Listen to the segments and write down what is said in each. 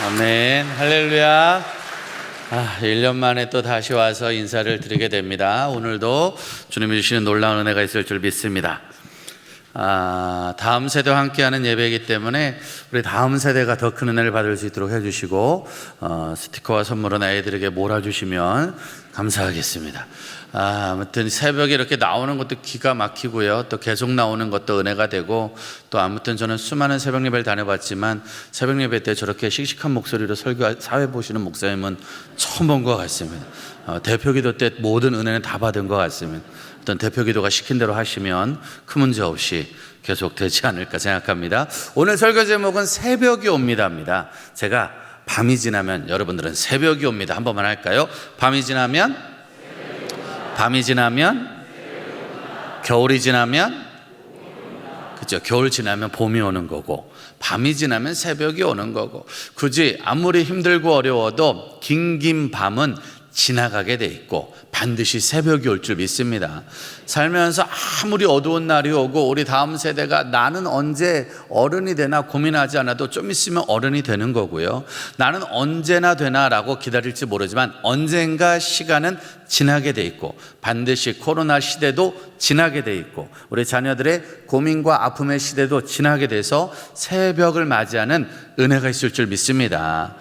아멘. 할렐루야. 1년 만에 또 다시 와서 인사를 드리게 됩니다. 오늘도 주님이 주시는 놀라운 은혜가 있을 줄 믿습니다. 다음 세대와 함께하는 예배이기 때문에 우리 다음 세대가 더 큰 은혜를 받을 수 있도록 해주시고 스티커와 선물은 아이들에게 몰아주시면 감사하겠습니다. 아무튼 새벽에 이렇게 나오는 것도 기가 막히고요, 또 계속 나오는 것도 은혜가 되고, 또 아무튼 저는 수많은 새벽 예배를 다녀봤지만 새벽 예배 때 저렇게 씩씩한 목소리로 사회 보시는 목사님은 처음 본 것 같습니다. 대표기도 때 모든 은혜는 다 받은 것 같습니다. 어떤 대표기도가 시킨 대로 하시면 큰 문제 없이 계속 되지 않을까 생각합니다. 오늘 설교 제목은 새벽이 옵니다입니다. 제가 밤이 지나면, 여러분들은 새벽이 옵니다 한 번만 할까요? 밤이 지나면, 겨울이 지나면, 그죠? 겨울 지나면 봄이 오는 거고, 밤이 지나면 새벽이 오는 거고, 굳이 아무리 힘들고 어려워도 긴긴 밤은 지나가게 돼 있고 반드시 새벽이 올 줄 믿습니다. 살면서 아무리 어두운 날이 오고 우리 다음 세대가 나는 언제 어른이 되나 고민하지 않아도 좀 있으면 어른이 되는 거고요, 나는 언제나 되나라고 기다릴지 모르지만 언젠가 시간은 지나게 돼 있고 반드시 코로나 시대도 지나게 돼 있고 우리 자녀들의 고민과 아픔의 시대도 지나게 돼서 새벽을 맞이하는 은혜가 있을 줄 믿습니다.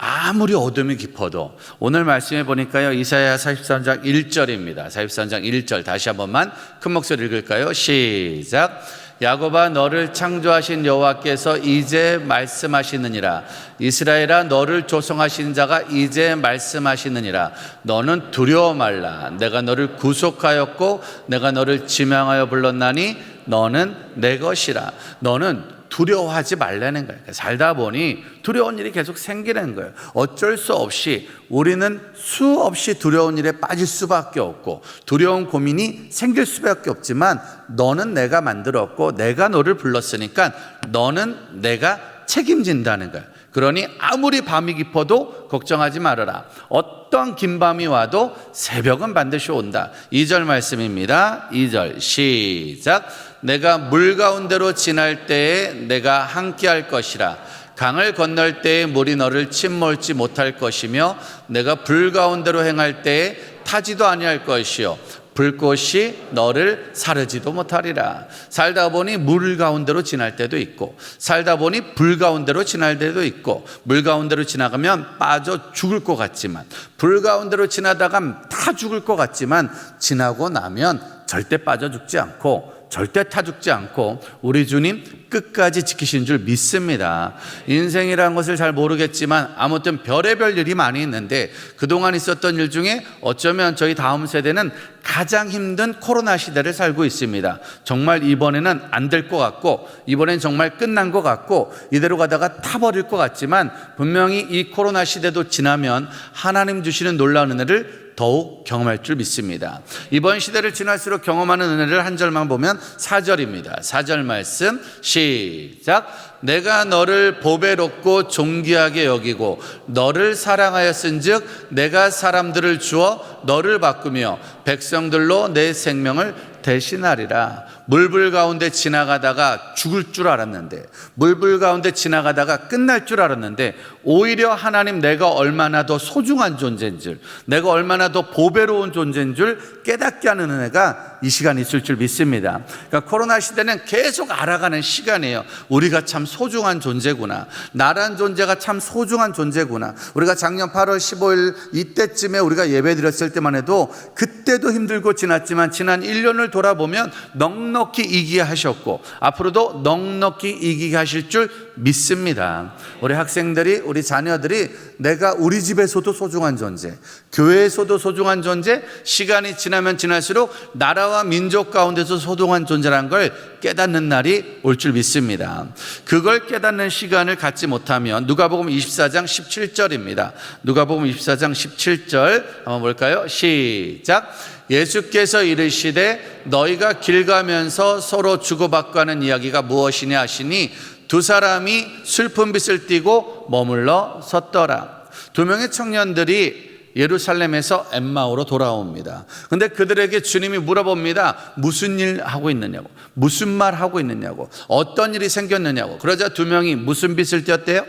아무리 어둠이 깊어도, 오늘 말씀해 보니까요, 이사야 43장 1절입니다. 43장 1절 다시 한 번만 큰 목소리 읽을까요? 시작. 야곱아, 너를 창조하신 여호와께서 이제 말씀하시느니라. 이스라엘아, 너를 조성하신 자가 이제 말씀하시느니라. 너는 두려워 말라. 내가 너를 구속하였고 내가 너를 지명하여 불렀나니 너는 내 것이라. 너는 두려워하지 말라는 거예요. 살다 보니 두려운 일이 계속 생기는 거예요. 어쩔 수 없이 우리는 수없이 두려운 일에 빠질 수밖에 없고 두려운 고민이 생길 수밖에 없지만, 너는 내가 만들었고 내가 너를 불렀으니까 너는 내가 책임진다는 거예요. 그러니 아무리 밤이 깊어도 걱정하지 말아라. 어떤 긴 밤이 와도 새벽은 반드시 온다. 2절 말씀입니다. 2절 시작. 내가 물 가운데로 지날 때에 내가 함께할 것이라. 강을 건널 때에 물이 너를 침몰지 못할 것이며 내가 불 가운데로 행할 때에 타지도 아니할 것이요 불꽃이 너를 사르지도 못하리라. 살다 보니 물 가운데로 지날 때도 있고 살다 보니 불 가운데로 지날 때도 있고, 물 가운데로 지나가면 빠져 죽을 것 같지만, 불 가운데로 지나다가 다 죽을 것 같지만 지나고 나면 절대 빠져 죽지 않고 절대 타 죽지 않고 우리 주님 끝까지 지키신 줄 믿습니다. 인생이라는 것을 잘 모르겠지만 아무튼 별의별 일이 많이 있는데 그동안 있었던 일 중에 어쩌면 저희 다음 세대는 가장 힘든 코로나 시대를 살고 있습니다. 정말 이번에는 안 될 것 같고 이번엔 정말 끝난 것 같고 이대로 가다가 타버릴 것 같지만 분명히 이 코로나 시대도 지나면 하나님 주시는 놀라운 은혜를 더욱 경험할 줄 믿습니다. 이번 시대를 지날수록 경험하는 은혜를 한 절만 보면 4절입니다. 4절 말씀 시작. 내가 너를 보배롭고 존귀하게 여기고 너를 사랑하였은즉 내가 사람들을 주어 너를 바꾸며 백성들로 내 생명을 대신하리라. 물불 가운데 지나가다가 죽을 줄 알았는데, 물불 가운데 지나가다가 끝날 줄 알았는데, 오히려 하나님 내가 얼마나 더 소중한 존재인 줄, 내가 얼마나 더 보배로운 존재인 줄 깨닫게 하는 은혜가 이 시간에 있을 줄 믿습니다. 그러니까 코로나 시대는 계속 알아가는 시간이에요. 우리가 참 소중한 존재구나, 나란 존재가 참 소중한 존재구나. 우리가 작년 8월 15일 이때쯤에 우리가 예배 드렸을 때만 해도 그때도 힘들고 지났지만 지난 1년을 돌아보면 넉넉히 이기게 하셨고 앞으로도 넉넉히 이기게 하실 줄 믿습니다. 우리 학생들이, 우리 자녀들이 내가 우리 집에서도 소중한 존재, 교회에서도 소중한 존재, 시간이 지나면 지날수록 나라와 민족 가운데서 소중한 존재라는 걸 깨닫는 날이 올 줄 믿습니다. 그걸 깨닫는 시간을 갖지 못하면 누가복음 24장 17절입니다. 누가복음 24장 17절 한번 볼까요? 시작. 예수께서 이르시되 너희가 길 가면서 서로 주고받고 하는 이야기가 무엇이냐 하시니 두 사람이 슬픈 빛을 띠고 머물러 섰더라. 두 명의 청년들이 예루살렘에서 엠마오로 돌아옵니다. 그런데 그들에게 주님이 물어봅니다. 무슨 일 하고 있느냐고, 무슨 말 하고 있느냐고, 어떤 일이 생겼느냐고. 그러자 두 명이 무슨 빛을 띄었대요?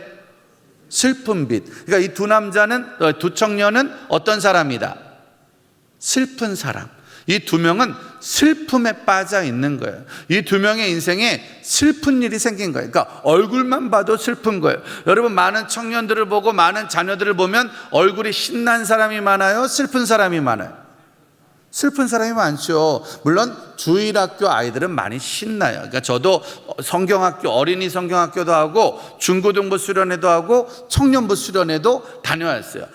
슬픈 빛. 그러니까 이 두 남자는, 두 청년은 어떤 사람이다? 슬픈 사람. 이 두 명은 슬픔에 빠져 있는 거예요. 이 두 명의 인생에 슬픈 일이 생긴 거예요. 그러니까 얼굴만 봐도 슬픈 거예요. 여러분, 많은 청년들을 보고 많은 자녀들을 보면 얼굴이 신난 사람이 많아요? 슬픈 사람이 많아요? 슬픈 사람이 많죠. 물론 주일학교 아이들은 많이 신나요. 그러니까 저도 성경학교, 어린이 성경학교도 하고 중고등부 수련회도 하고 청년부 수련회도 다녀왔어요.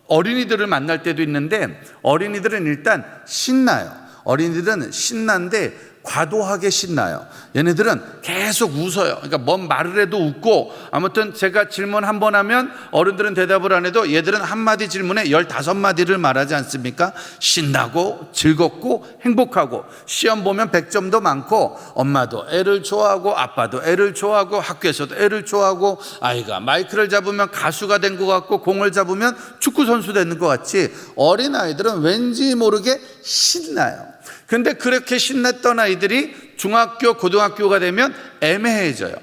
어린이들을 만날 때도 있는데 어린이들은 일단 신나요. 어린이들은 신난데 과도하게 신나요. 얘네들은 계속 웃어요. 그러니까 뭔 말을 해도 웃고, 아무튼 제가 질문 한 번 하면 어른들은 대답을 안 해도 얘들은 한마디 질문에 15마디를 말하지 않습니까? 신나고 즐겁고 행복하고, 시험 보면 100점도 많고, 엄마도 애를 좋아하고 아빠도 애를 좋아하고 학교에서도 애를 좋아하고, 아이가 마이크를 잡으면 가수가 된 것 같고 공을 잡으면 축구선수 되는 것 같이 어린아이들은 왠지 모르게 신나요. 근데 그렇게 신났던 아이들이 중학교, 고등학교가 되면 애매해져요.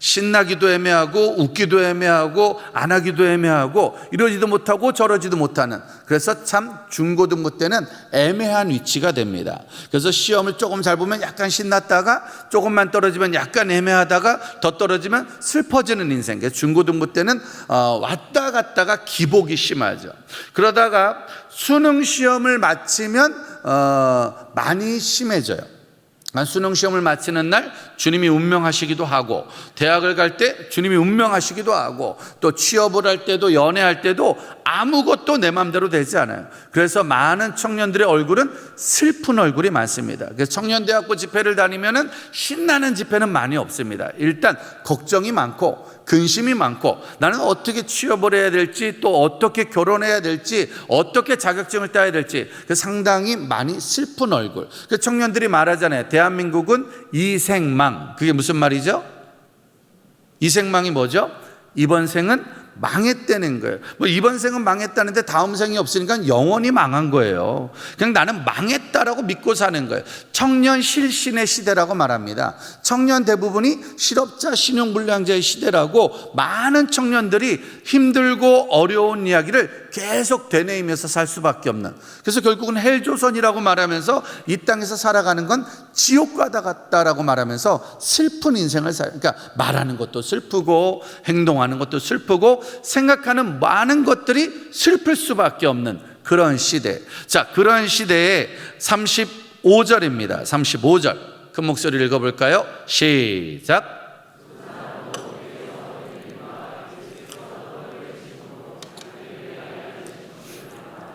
신나기도 애매하고 웃기도 애매하고 안 하기도 애매하고 이러지도 못하고 저러지도 못하는, 그래서 참 중고등부 때는 애매한 위치가 됩니다. 그래서 시험을 조금 잘 보면 약간 신났다가 조금만 떨어지면 약간 애매하다가 더 떨어지면 슬퍼지는 인생. 중고등부 때는 왔다 갔다가 기복이 심하죠. 그러다가 수능 시험을 마치면 많이 심해져요. 수능 시험을 마치는 날 주님이 운명하시기도 하고, 대학을 갈 때 주님이 운명하시기도 하고, 또 취업을 할 때도 연애할 때도 아무것도 내 마음대로 되지 않아요. 그래서 많은 청년들의 얼굴은 슬픈 얼굴이 많습니다. 그래서 청년대학교 집회를 다니면은 신나는 집회는 많이 없습니다. 일단 걱정이 많고 근심이 많고, 나는 어떻게 취업을 해야 될지, 또 어떻게 결혼해야 될지, 어떻게 자격증을 따야 될지, 상당히 많이 슬픈 얼굴. 청년들이 말하잖아요. 대한민국은 이생망. 그게 무슨 말이죠? 이생망이 뭐죠? 이번 생은 망했다는 거예요. 이번 생은 망했다는데 다음 생이 없으니까 영원히 망한 거예요. 그냥 나는 망했다라고 믿고 사는 거예요. 청년 실신의 시대라고 말합니다. 청년 대부분이 실업자, 신용불량자의 시대라고, 많은 청년들이 힘들고 어려운 이야기를 계속 되뇌이면서 살 수밖에 없는, 그래서 결국은 헬조선이라고 말하면서 이 땅에서 살아가는 건 지옥과다 같다라고 말하면서 슬픈 인생을 그러니까 말하는 것도 슬프고 행동하는 것도 슬프고 생각하는 많은 것들이 슬플 수밖에 없는 그런 시대. 자, 그런 시대에 35절입니다. 35절 큰 목소리를 읽어볼까요? 시작.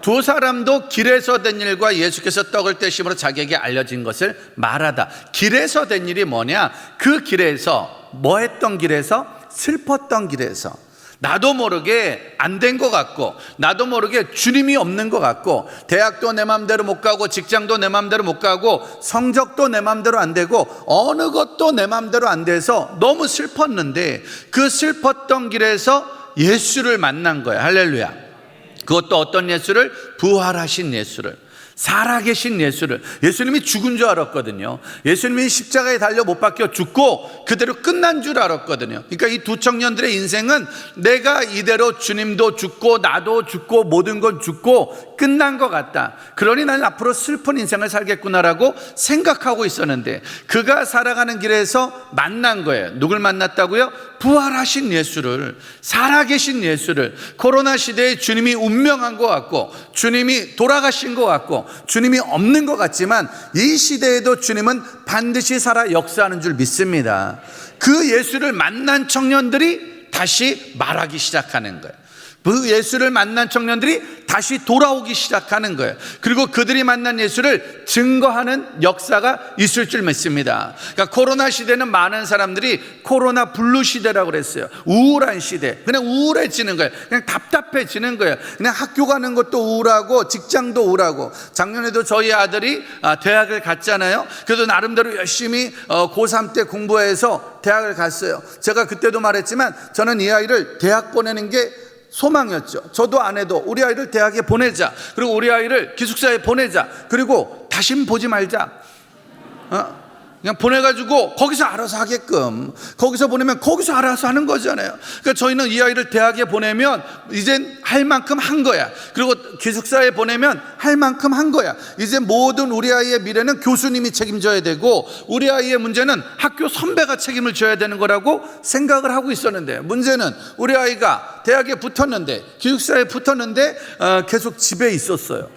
두 사람도 길에서 된 일과 예수께서 떡을 떼심으로 자기에게 알려진 것을 말하다. 길에서 된 일이 뭐냐? 그 길에서, 뭐 했던 길에서? 슬펐던 길에서 나도 모르게 안 된 것 같고, 나도 모르게 주님이 없는 것 같고, 대학도 내 맘대로 못 가고, 직장도 내 맘대로 못 가고, 성적도 내 맘대로 안 되고, 어느 것도 내 맘대로 안 돼서 너무 슬펐는데, 그 슬펐던 길에서 예수를 만난 거예요. 할렐루야. 그것도 어떤 예수를? 부활하신 예수를, 살아계신 예수를. 예수님이 죽은 줄 알았거든요. 예수님이 십자가에 달려 못 박혀 죽고 그대로 끝난 줄 알았거든요. 그러니까 이 두 청년들의 인생은 내가 이대로 주님도 죽고 나도 죽고 모든 건 죽고 끝난 것 같다, 그러니 나는 앞으로 슬픈 인생을 살겠구나라고 생각하고 있었는데, 그가 살아가는 길에서 만난 거예요. 누굴 만났다고요? 부활하신 예수를, 살아계신 예수를. 코로나 시대에 주님이 운명한 것 같고, 주님이 돌아가신 것 같고, 주님이 없는 것 같지만, 이 시대에도 주님은 반드시 살아 역사하는 줄 믿습니다. 그 예수를 만난 청년들이 다시 말하기 시작하는 거예요. 그 예수를 만난 청년들이 다시 돌아오기 시작하는 거예요. 그리고 그들이 만난 예수를 증거하는 역사가 있을 줄 믿습니다. 그러니까 코로나 시대는 많은 사람들이 코로나 블루 시대라고 그랬어요. 우울한 시대. 그냥 우울해지는 거예요. 그냥 답답해지는 거예요. 그냥 학교 가는 것도 우울하고 직장도 우울하고. 작년에도 저희 아들이 대학을 갔잖아요. 그래도 나름대로 열심히 고3 때 공부해서 대학을 갔어요. 제가 그때도 말했지만 저는 이 아이를 대학 보내는 게 소망이었죠. 저도 안 해도 우리 아이를 대학에 보내자, 그리고 우리 아이를 기숙사에 보내자, 그리고 다신 보지 말자. 그냥 보내가지고 거기서 알아서 하게끔, 거기서 보내면 거기서 알아서 하는 거잖아요. 그러니까 저희는 이 아이를 대학에 보내면 이젠 할 만큼 한 거야. 그리고 기숙사에 보내면 할 만큼 한 거야. 이제 모든 우리 아이의 미래는 교수님이 책임져야 되고, 우리 아이의 문제는 학교 선배가 책임을 져야 되는 거라고 생각을 하고 있었는데, 문제는 우리 아이가 대학에 붙었는데, 기숙사에 붙었는데 계속 집에 있었어요.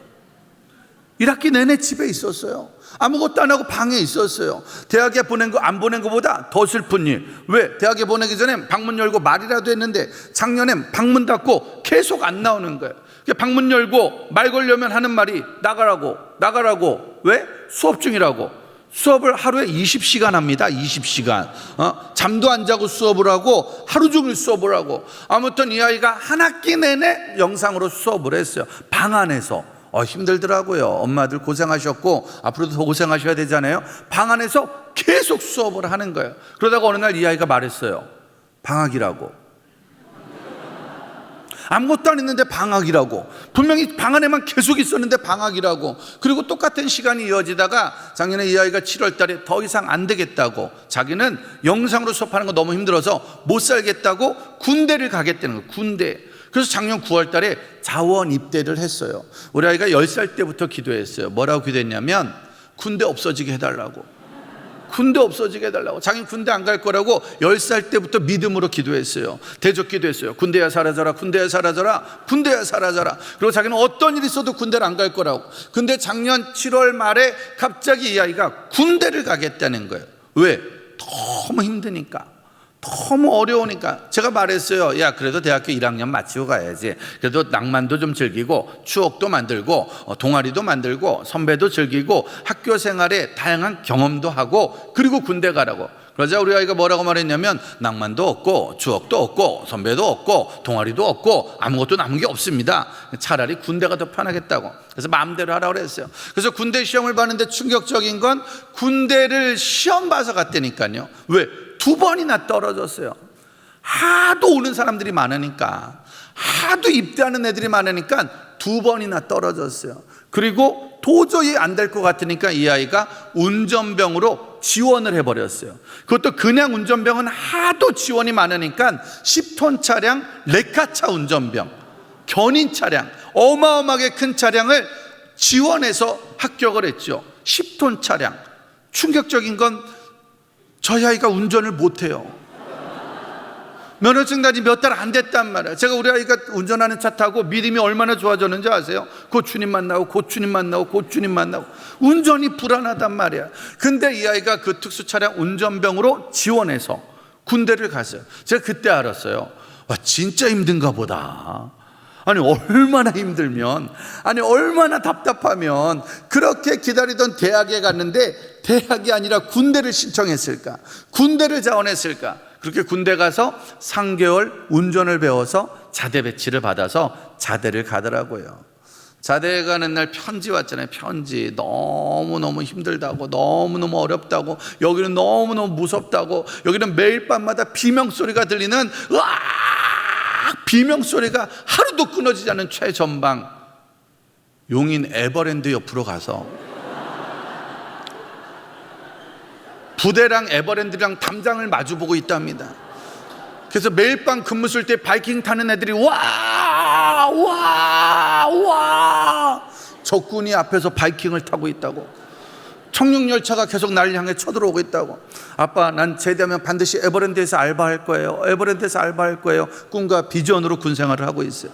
1학기 내내 집에 있었어요. 아무것도 안 하고 방에 있었어요. 대학에 보낸 거 안 보낸 것보다 더 슬픈 일. 왜? 대학에 보내기 전에 방문 열고 말이라도 했는데 작년엔 방문 닫고 계속 안 나오는 거예요. 방문 열고 말 걸려면 하는 말이 나가라고. 왜? 수업 중이라고. 수업을 하루에 20시간 합니다. 20시간. 잠도 안 자고 수업을 하고 하루 종일 수업을 하고. 아무튼 이 아이가 한 학기 내내 영상으로 수업을 했어요. 방 안에서. 힘들더라고요. 엄마들 고생하셨고 앞으로도 더 고생하셔야 되잖아요. 방 안에서 계속 수업을 하는 거예요. 그러다가 어느 날 이 아이가 말했어요. 방학이라고. 아무것도 안 했는데 방학이라고. 분명히 방 안에만 계속 있었는데 방학이라고. 그리고 똑같은 시간이 이어지다가 작년에 이 아이가 7월 달에 더 이상 안 되겠다고, 자기는 영상으로 수업하는 거 너무 힘들어서 못 살겠다고 군대를 가겠다는 거예요. 군대. 그래서 작년 9월 달에 자원 입대를 했어요. 우리 아이가 10살 때부터 기도했어요. 뭐라고 기도했냐면 군대 없어지게 해달라고. 군대 없어지게 해달라고. 자기는 군대 안 갈 거라고 10살 때부터 믿음으로 기도했어요. 대적 기도했어요. 군대야 사라져라, 군대야 사라져라, 군대야 사라져라. 그리고 자기는 어떤 일이 있어도 군대를 안 갈 거라고. 근데 작년 7월 말에 갑자기 이 아이가 군대를 가겠다는 거예요. 왜? 너무 힘드니까, 너무 어려우니까. 제가 말했어요. 야, 그래도 대학교 1학년 마치고 가야지. 그래도 낭만도 좀 즐기고 추억도 만들고 동아리도 만들고 선배도 즐기고 학교 생활에 다양한 경험도 하고, 그리고 군대 가라고. 그러자 우리 아이가 뭐라고 말했냐면 낭만도 없고 추억도 없고 선배도 없고 동아리도 없고 아무것도 남은 게 없습니다. 차라리 군대가 더 편하겠다고. 그래서 마음대로 하라고 그랬어요. 그래서 군대 시험을 봤는데 충격적인 건 군대를 시험 봐서 갔다니까요. 왜? 2번이나 떨어졌어요. 하도 오는 사람들이 많으니까, 하도 입대하는 애들이 많으니까 2번이나 떨어졌어요. 그리고 도저히 안 될 것 같으니까 이 아이가 운전병으로 지원을 해버렸어요. 그것도 그냥 운전병은 하도 지원이 많으니까 10톤 차량 레카차 운전병, 견인 차량, 어마어마하게 큰 차량을 지원해서 합격을 했죠. 10톤 차량. 충격적인 건 저희 아이가 운전을 못해요. 면허증 나지 몇 달 안 됐단 말이에요. 제가 우리 아이가 운전하는 차 타고 믿음이 얼마나 좋아졌는지 아세요? 고추님 만나고 운전이 불안하단 말이야. 근데 이 아이가 그 특수 차량 운전병으로 지원해서 군대를 갔어요. 제가 그때 알았어요. 와, 진짜 힘든가 보다. 아니 얼마나 힘들면, 아니 얼마나 답답하면 그렇게 기다리던 대학에 갔는데 대학이 아니라 군대를 신청했을까, 군대를 자원했을까. 그렇게 군대 가서 3개월 운전을 배워서 자대 배치를 받아서 자대를 가더라고요. 자대에 가는 날 편지 왔잖아요. 편지. 너무너무 힘들다고, 너무너무 어렵다고, 여기는 너무너무 무섭다고, 여기는 매일 밤마다 비명소리가 들리는 으악 비명소리가 하루도 끊어지지 않는 최전방 용인 에버랜드 옆으로 가서 부대랑 에버랜드랑 담장을 마주보고 있답니다. 그래서 매일 밤 근무 쓸 때 바이킹 타는 애들이 와 적군이 앞에서 바이킹을 타고 있다고. 청룡열차가 계속 나를 향해 쳐들어오고 있다고. 아빠, 난 제대하면 반드시 에버랜드에서 알바할 거예요. 에버랜드에서 알바할 거예요. 꿈과 비전으로 군생활을 하고 있어요.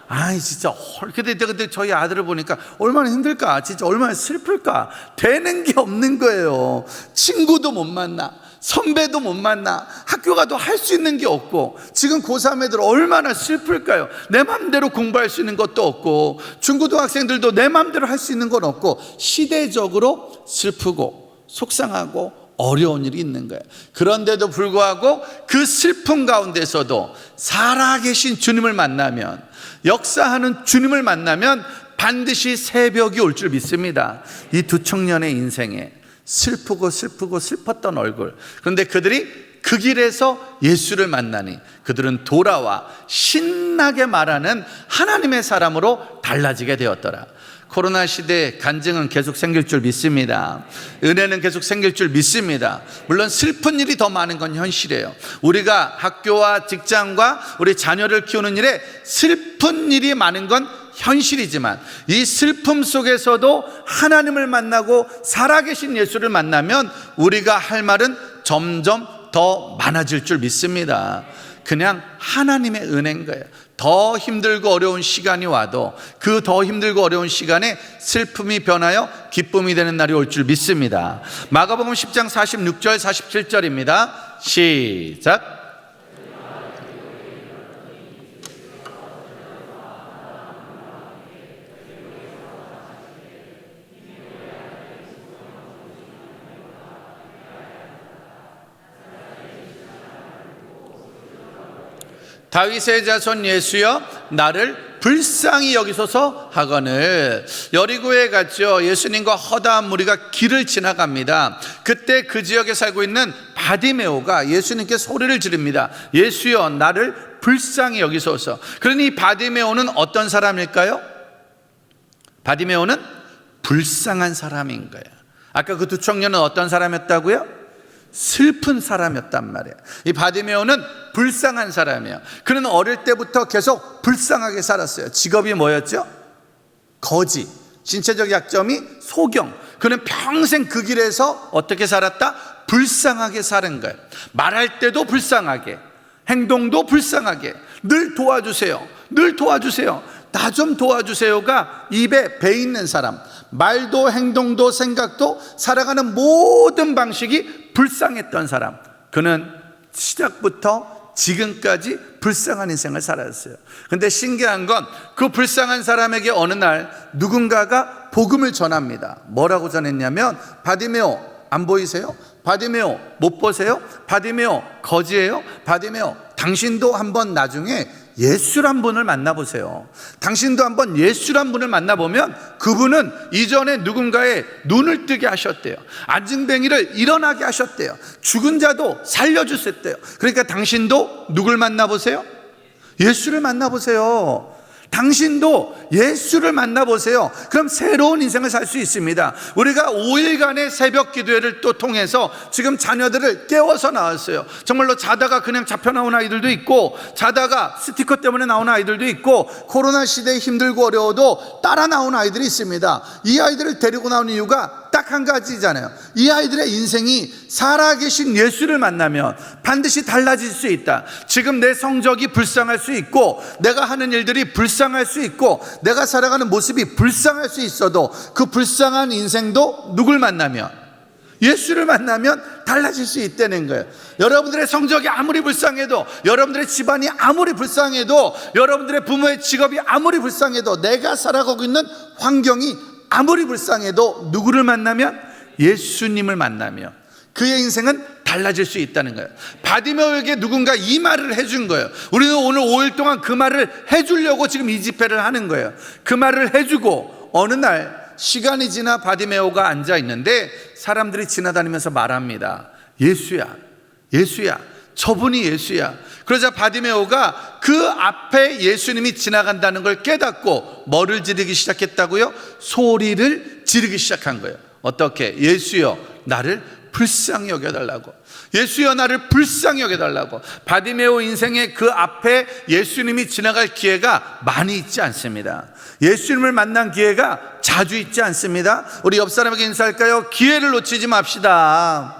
아이 진짜 근데 저희 아들을 보니까 얼마나 힘들까, 진짜 얼마나 슬플까. 되는 게 없는 거예요. 친구도 못 만나, 선배도 못 만나, 학교 가도 할 수 있는 게 없고. 지금 고3 애들 얼마나 슬플까요? 내 맘대로 공부할 수 있는 것도 없고, 중고등학생들도 내 맘대로 할 수 있는 건 없고, 시대적으로 슬프고 속상하고 어려운 일이 있는 거예요. 그런데도 불구하고 그 슬픔 가운데서도 살아계신 주님을 만나면, 역사하는 주님을 만나면 반드시 새벽이 올 줄 믿습니다. 이 두 청년의 인생에 슬프고 슬펐던 얼굴, 그런데 그들이 그 길에서 예수를 만나니 그들은 돌아와 신나게 말하는 하나님의 사람으로 달라지게 되었더라. 코로나 시대에 간증은 계속 생길 줄 믿습니다. 은혜는 계속 생길 줄 믿습니다. 물론 슬픈 일이 더 많은 건 현실이에요. 우리가 학교와 직장과 우리 자녀를 키우는 일에 슬픈 일이 많은 건 현실이지만, 이 슬픔 속에서도 하나님을 만나고 살아계신 예수를 만나면 우리가 할 말은 점점 더 많아질 줄 믿습니다. 그냥 하나님의 은혜인 거예요. 더 힘들고 어려운 시간이 와도 그 더 힘들고 어려운 시간에 슬픔이 변하여 기쁨이 되는 날이 올 줄 믿습니다. 마가복음 10장 46절 47절입니다. 시작. 다윗의 자손 예수여 나를 불쌍히 여기소서 하거늘. 여리고에 갔죠. 예수님과 허다한 무리가 길을 지나갑니다. 그때 그 지역에 살고 있는 바디메오가 예수님께 소리를 지릅니다. 예수여 나를 불쌍히 여기소서. 그러니 바디메오는 어떤 사람일까요? 바디메오는 불쌍한 사람인 거예요. 아까 그 두 청년은 어떤 사람이었다고요? 슬픈 사람이었단 말이에요. 이 바디메오는 불쌍한 사람이에요. 그는 어릴 때부터 계속 불쌍하게 살았어요. 직업이 뭐였죠? 거지. 신체적 약점이 소경. 그는 평생 그 길에서 어떻게 살았다? 불쌍하게 사는 거예요. 말할 때도 불쌍하게, 행동도 불쌍하게, 늘 도와주세요, 늘 도와주세요, 나 좀 도와주세요가 입에 배 있는 사람. 말도 행동도 생각도 살아가는 모든 방식이 불쌍했던 사람. 그는 시작부터 지금까지 불쌍한 인생을 살았어요. 근데 신기한 건 그 불쌍한 사람에게 어느 날 누군가가 복음을 전합니다. 뭐라고 전했냐면, 바디메오 안 보이세요? 바디메오 못 보세요? 바디메오 거지예요? 바디메오 당신도 한번 나중에 예수란 분을 만나보세요. 당신도 한번 예수란 분을 만나보면 그분은 이전에 누군가의 눈을 뜨게 하셨대요. 안증뱅이를 일어나게 하셨대요. 죽은 자도 살려주셨대요. 그러니까 당신도 누굴 만나보세요? 예수를 만나보세요. 당신도 예수를 만나보세요. 그럼 새로운 인생을 살 수 있습니다. 우리가 5일간의 새벽 기도회를 또 통해서 지금 자녀들을 깨워서 나왔어요. 정말로 자다가 그냥 잡혀 나온 아이들도 있고, 자다가 스티커 때문에 나온 아이들도 있고, 코로나 시대에 힘들고 어려워도 따라 나온 아이들이 있습니다. 이 아이들을 데리고 나온 이유가 딱 한 가지잖아요. 이 아이들의 인생이 살아계신 예수를 만나면 반드시 달라질 수 있다. 지금 내 성적이 불쌍할 수 있고, 내가 하는 일들이 불쌍할 수 있고, 내가 살아가는 모습이 불쌍할 수 있어도 그 불쌍한 인생도 누굴 만나면, 예수를 만나면 달라질 수 있다는 거예요. 여러분들의 성적이 아무리 불쌍해도, 여러분들의 집안이 아무리 불쌍해도, 여러분들의 부모의 직업이 아무리 불쌍해도, 내가 살아가고 있는 환경이 아무리 불쌍해도 누구를 만나면? 예수님을 만나면 그의 인생은 달라질 수 있다는 거예요. 바디메오에게 누군가 이 말을 해준 거예요. 우리는 오늘 5일 동안 그 말을 해주려고 지금 이 집회를 하는 거예요. 그 말을 해주고 어느 날 시간이 지나 바디메오가 앉아 있는데 사람들이 지나다니면서 말합니다. 예수야, 예수야, 저분이 예수야. 그러자 바디메오가 그 앞에 예수님이 지나간다는 걸 깨닫고 뭐를 지르기 시작했다고요? 소리를 지르기 시작한 거예요. 어떻게? 예수여 나를 불쌍히 여겨달라고. 예수여 나를 불쌍히 여겨달라고. 바디메오 인생의 그 앞에 예수님이 지나갈 기회가 많이 있지 않습니다. 예수님을 만난 기회가 자주 있지 않습니다. 우리 옆 사람에게 인사할까요? 기회를 놓치지 맙시다.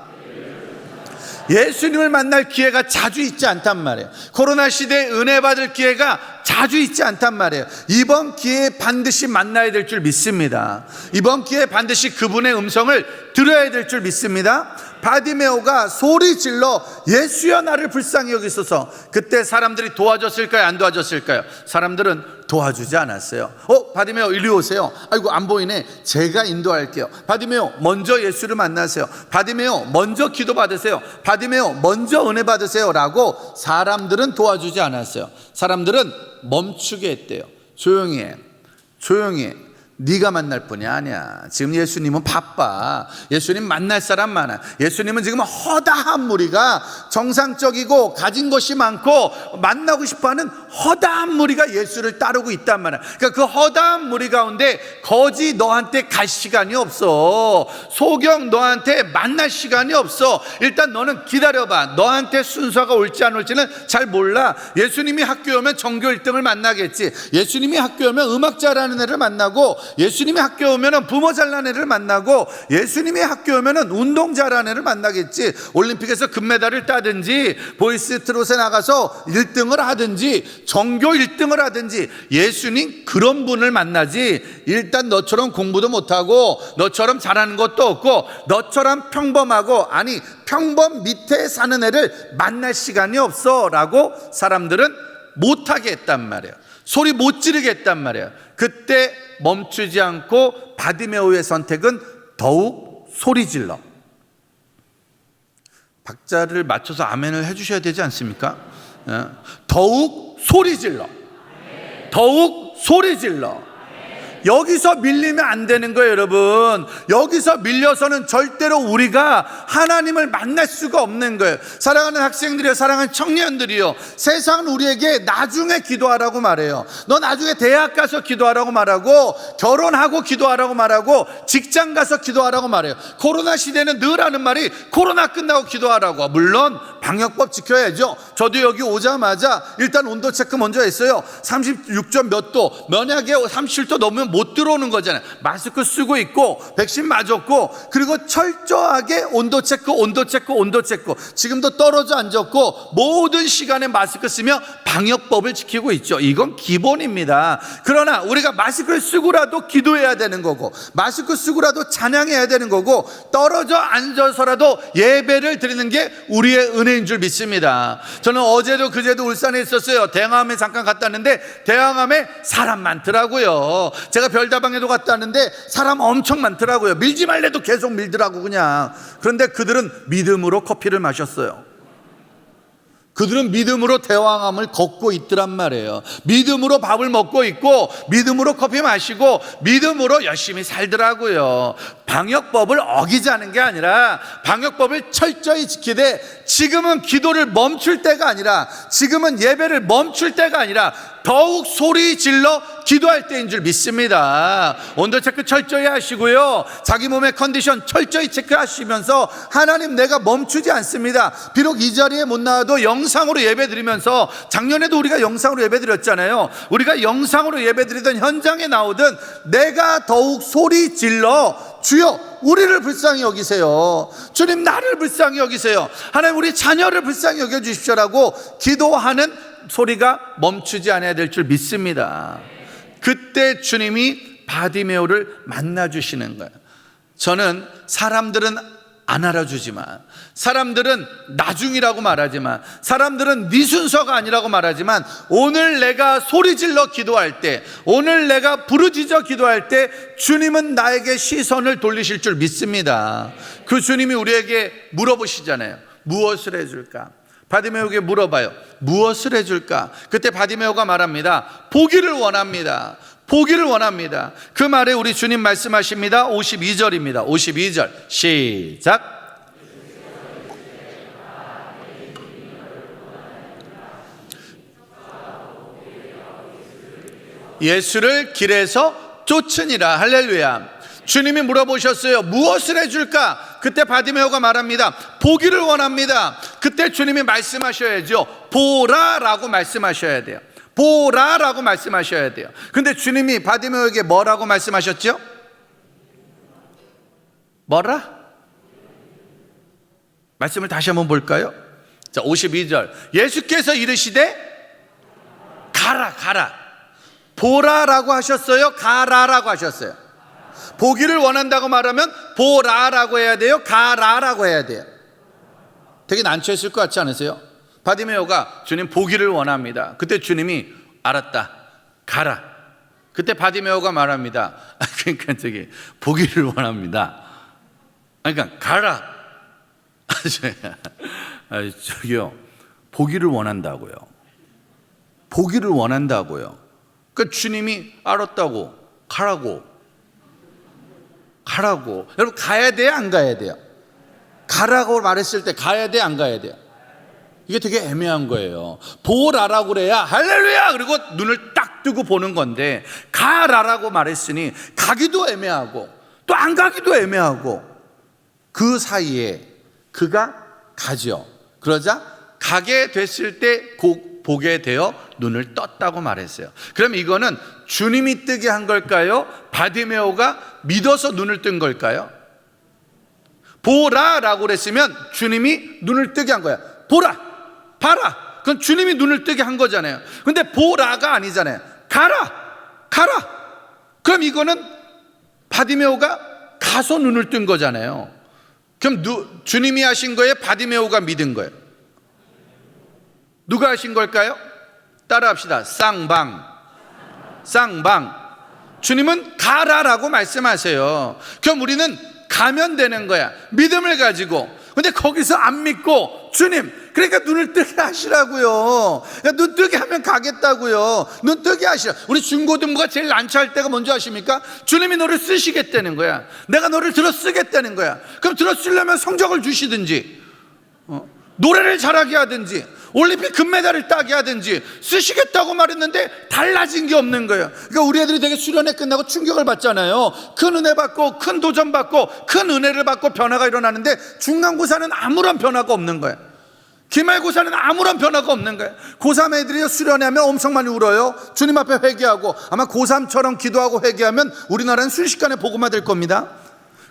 예수님을 만날 기회가 자주 있지 않단 말이에요. 코로나 시대에 은혜 받을 기회가 자주 있지 않단 말이에요. 이번 기회에 반드시 만나야 될 줄 믿습니다. 이번 기회에 반드시 그분의 음성을 들어야 될 줄 믿습니다. 바디메오가 소리 질러 예수여 나를 불쌍히 여기소서. 그때 사람들이 도와줬을까요? 안 도와줬을까요? 사람들은 도와주지 않았어요. 바디메오 이리 오세요. 아이고 안 보이네. 제가 인도할게요. 바디메오 먼저 예수를 만나세요. 바디메오 먼저 기도 받으세요. 바디메오 먼저 은혜 받으세요 라고 사람들은 도와주지 않았어요. 사람들은 멈추게 했대요. 조용히 해, 조용히 해. 네가 만날 뿐이 아니야. 지금 예수님은 바빠. 예수님 만날 사람 많아. 예수님은 지금 허다한 무리가, 정상적이고 가진 것이 많고 만나고 싶어하는 허다한 무리가 예수를 따르고 있단 말이야. 그러니까 그 허다한 무리 가운데 거지 너한테 갈 시간이 없어. 소경 너한테 만날 시간이 없어. 일단 너는 기다려봐. 너한테 순서가 올지 안 올지는 잘 몰라. 예수님이 학교에 오면 전교 1등을 만나겠지. 예수님이 학교에 오면 음악 잘하는 애를 만나고, 예수님이 학교에 오면 부모 잘난 애를 만나고, 예수님이 학교에 오면 운동 잘하는 애를 만나겠지. 올림픽에서 금메달을 따든지 보이스 트롯에 나가서 1등을 하든지 전교 1등을 하든지 예수님 그런 분을 만나지. 일단 너처럼 공부도 못하고 너처럼 잘하는 것도 없고 너처럼 평범하고, 아니 평범 밑에 사는 애를 만날 시간이 없어 라고 사람들은 못하게 했단 말이에요. 소리 못 지르게 했단 말이에요. 그때 멈추지 않고 바디메오의 선택은 더욱 소리 질러. 박자를 맞춰서 아멘을 해주셔야 되지 않습니까? 더욱 소리 질러. 더욱 소리 질러. 여기서 밀리면 안 되는 거예요, 여러분. 여기서 밀려서는 절대로 우리가 하나님을 만날 수가 없는 거예요. 사랑하는 학생들이요, 사랑하는 청년들이요, 세상은 우리에게 나중에 기도하라고 말해요. 너 나중에 대학 가서 기도하라고 말하고, 결혼하고 기도하라고 말하고, 직장 가서 기도하라고 말해요. 코로나 시대는 늘 하는 말이 코로나 끝나고 기도하라고. 물론 방역법 지켜야죠. 저도 여기 오자마자 일단 온도 체크 먼저 했어요. 36점 몇 도, 만약에 37도 넘으면 못 들어오는 거잖아요. 마스크 쓰고 있고 백신 맞았고, 그리고 철저하게 온도 체크. 지금도 떨어져 앉았고 모든 시간에 마스크 쓰며 방역법을 지키고 있죠. 이건 기본입니다. 그러나 우리가 마스크를 쓰고라도 기도해야 되는 거고, 마스크 쓰고라도 찬양해야 되는 거고, 떨어져 앉아서라도 예배를 드리는 게 우리의 은혜인 줄 믿습니다. 저는 어제도 그제도 울산에 있었어요. 대항암에 잠깐 갔다 왔는데 대항암에 사람 많더라고요. 제가 별다방에도 갔다 왔는데 사람 엄청 많더라고요. 밀지 말래도 계속 밀더라고 그냥. 그런데 그들은 믿음으로 커피를 마셨어요. 그들은 믿음으로 대왕암을 걷고 있더란 말이에요. 믿음으로 밥을 먹고 있고, 믿음으로 커피 마시고, 믿음으로 열심히 살더라고요. 방역법을 어기자는 게 아니라 방역법을 철저히 지키되, 지금은 기도를 멈출 때가 아니라, 지금은 예배를 멈출 때가 아니라 더욱 소리 질러 기도할 때인 줄 믿습니다. 온도 체크 철저히 하시고요, 자기 몸의 컨디션 철저히 체크하시면서, 하나님 내가 멈추지 않습니다. 비록 이 자리에 못 나와도 영상으로 예배 드리면서, 작년에도 우리가 영상으로 예배 드렸잖아요. 우리가 영상으로 예배 드리던 현장에 나오든 내가 더욱 소리 질러 주여 우리를 불쌍히 여기세요. 주님 나를 불쌍히 여기세요. 하나님 우리 자녀를 불쌍히 여겨주십시오라고 기도하는 소리가 멈추지 않아야 될 줄 믿습니다. 그때 주님이 바디메오를 만나주시는 거예요. 저는 사람들은 안 알아주지만, 사람들은 나중이라고 말하지만, 사람들은 네 순서가 아니라고 말하지만, 오늘 내가 소리질러 기도할 때, 오늘 내가 부르짖어 기도할 때 주님은 나에게 시선을 돌리실 줄 믿습니다. 그 주님이 우리에게 물어보시잖아요. 무엇을 해줄까? 바디메오에게 물어봐요. 무엇을 해줄까? 그때 바디메오가 말합니다. 보기를 원합니다. 보기를 원합니다. 그 말에 우리 주님 말씀하십니다. 52절입니다. 52절 시작. 예수를 길에서 쫓으니라. 할렐루야. 주님이 물어보셨어요. 무엇을 해줄까? 그때 바디메오가 말합니다. 보기를 원합니다. 그때 주님이 말씀하셔야죠. 보라라고 말씀하셔야 돼요. 보라라고 말씀하셔야 돼요. 근데 주님이 바디메오에게 뭐라고 말씀하셨죠? 뭐라? 말씀을 다시 한번 볼까요? 자, 52절 예수께서 이르시되 가라 가라. 보라라고 하셨어요? 가라라고 하셨어요? 보기를 원한다고 말하면 보라라고 해야 돼요? 가라라고 해야 돼요? 되게 난처했을 것 같지 않으세요? 바디메오가 주님 보기를 원합니다. 그때 주님이 알았다 가라. 그때 바디메오가 말합니다. 그러니까 저기 보기를 원합니다. 그러니까 가라. 저기요 보기를 원한다고요. 보기를 원한다고요. 그러니까 주님이 알았다고 가라고. 가라고. 여러분, 가야 돼요, 안 가야 돼요? 가라고 말했을 때 가야 돼, 안 가야 돼요? 이게 되게 애매한 거예요. 보라라고 그래야 할렐루야 그리고 눈을 딱 뜨고 보는 건데, 가라라고 말했으니 가기도 애매하고 또 안 가기도 애매하고, 그 사이에 그가 가죠. 그러자 가게 됐을 때 곧 보게 되어 눈을 떴다고 말했어요. 그럼 이거는 주님이 뜨게 한 걸까요? 바디메오가 믿어서 눈을 뜬 걸까요? 보라라고 그랬으면 주님이 눈을 뜨게 한 거야. 보라, 봐라. 그건 주님이 눈을 뜨게 한 거잖아요. 근데 보라가 아니잖아요. 가라, 가라. 그럼 이거는 바디메오가 가서 눈을 뜬 거잖아요. 그럼 주님이 하신 거예요? 바디메오가 믿은 거예요? 누가 하신 걸까요? 따라합시다. 쌍방. 쌍방. 주님은 가라라고 말씀하세요. 그럼 우리는 가면 되는 거야. 믿음을 가지고. 근데 거기서 안 믿고, 주님, 그러니까 눈을 뜨게 하시라고요. 눈 뜨게 하면 가겠다고요. 눈 뜨게 하시라. 우리 중고등부가 제일 난처할 때가 뭔지 아십니까? 주님이 너를 쓰시겠다는 거야. 내가 너를 들어 쓰겠다는 거야. 그럼 들어 쓰려면 성적을 주시든지, 노래를 잘하게 하든지, 올림픽 금메달을 따게 하든지 쓰시겠다고 말했는데 달라진 게 없는 거예요. 그러니까 우리 애들이 되게 수련회 끝나고 충격을 받잖아요. 큰 은혜 받고 큰 도전 받고 큰 은혜를 받고 변화가 일어나는데, 중간고사는 아무런 변화가 없는 거예요. 기말고사는 아무런 변화가 없는 거예요. 고3 애들이 수련회 하면 엄청 많이 울어요. 주님 앞에 회개하고, 아마 고3처럼 기도하고 회개하면 우리나라는 순식간에 복음화 될 겁니다.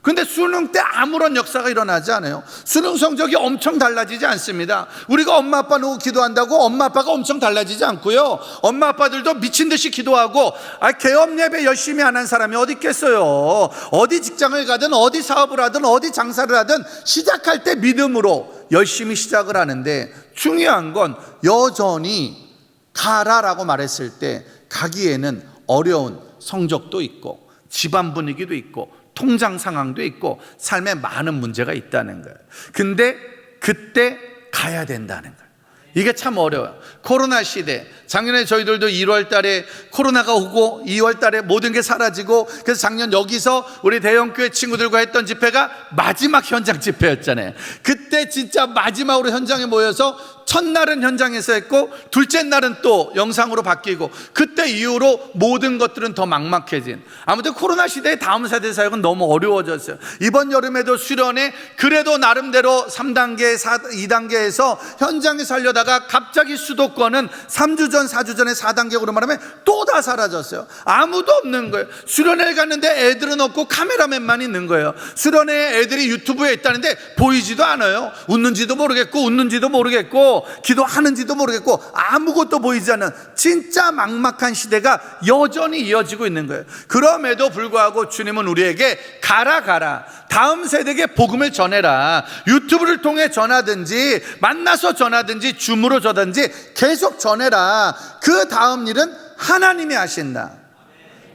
근데 수능 때 아무런 역사가 일어나지 않아요. 수능 성적이 엄청 달라지지 않습니다. 우리가 엄마 아빠 놓고 기도한다고 엄마 아빠가 엄청 달라지지 않고요. 엄마 아빠들도 미친 듯이 기도하고, 개업 예배 열심히 안 한 사람이 어디 있겠어요. 어디 직장을 가든 어디 사업을 하든 어디 장사를 하든 시작할 때 믿음으로 열심히 시작을 하는데, 중요한 건 여전히 가라라고 말했을 때 가기에는 어려운 성적도 있고 집안 분위기도 있고 통장 상황도 있고 삶에 많은 문제가 있다는 거예요. 근데 그때 가야 된다는 거예요. 이게 참 어려워요. 코로나 시대, 작년에 저희들도 1월 달에 코로나가 오고 2월 달에 모든 게 사라지고, 그래서 작년 여기서 우리 대형교회 친구들과 했던 집회가 마지막 현장 집회였잖아요. 그때 진짜 마지막으로 현장에 모여서 첫날은 현장에서 했고 둘째 날은 또 영상으로 바뀌고, 그때 이후로 모든 것들은 더 막막해진, 아무튼 코로나 시대의 다음 세대 사역은 너무 어려워졌어요. 이번 여름에도 수련회 그래도 나름대로 3단계, 2단계에서 현장에 살려다가 갑자기 수도권은 3주 전, 4주 전에 4단계로 말하면 또 다 사라졌어요. 아무도 없는 거예요. 수련회를 갔는데 애들은 없고 카메라맨만 있는 거예요. 수련회 애들이 유튜브에 있다는데 보이지도 않아요. 웃는지도 모르겠고 웃는지도 모르겠고 기도하는지도 모르겠고 아무것도 보이지 않는 진짜 막막한 시대가 여전히 이어지고 있는 거예요. 그럼에도 불구하고 주님은 우리에게 가라, 다음 세대에게 복음을 전해라. 유튜브를 통해 전하든지 만나서 전하든지 줌으로 전하든지 계속 전해라. 그 다음 일은 하나님이 하신다.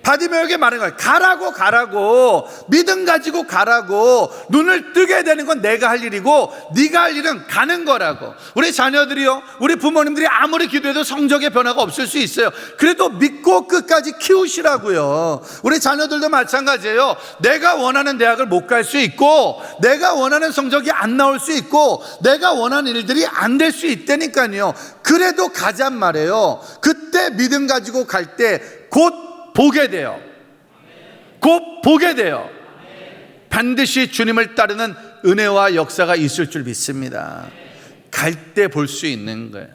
바디메오에게 말한 거예요. 가라고 믿음 가지고 가라고. 눈을 뜨게 되는 건 내가 할 일이고 네가 할 일은 가는 거라고. 우리 자녀들이요, 우리 부모님들이 아무리 기도해도 성적의 변화가 없을 수 있어요. 그래도 믿고 끝까지 키우시라고요. 우리 자녀들도 마찬가지예요. 내가 원하는 대학을 못 갈 수 있고 내가 원하는 성적이 안 나올 수 있고 내가 원하는 일들이 안 될 수 있다니까요. 그래도 가잔 말이에요. 그때 믿음 가지고 갈 때 곧 보게 돼요. 곧 보게 돼요. 반드시 주님을 따르는 은혜와 역사가 있을 줄 믿습니다. 갈 때 볼 수 있는 거예요.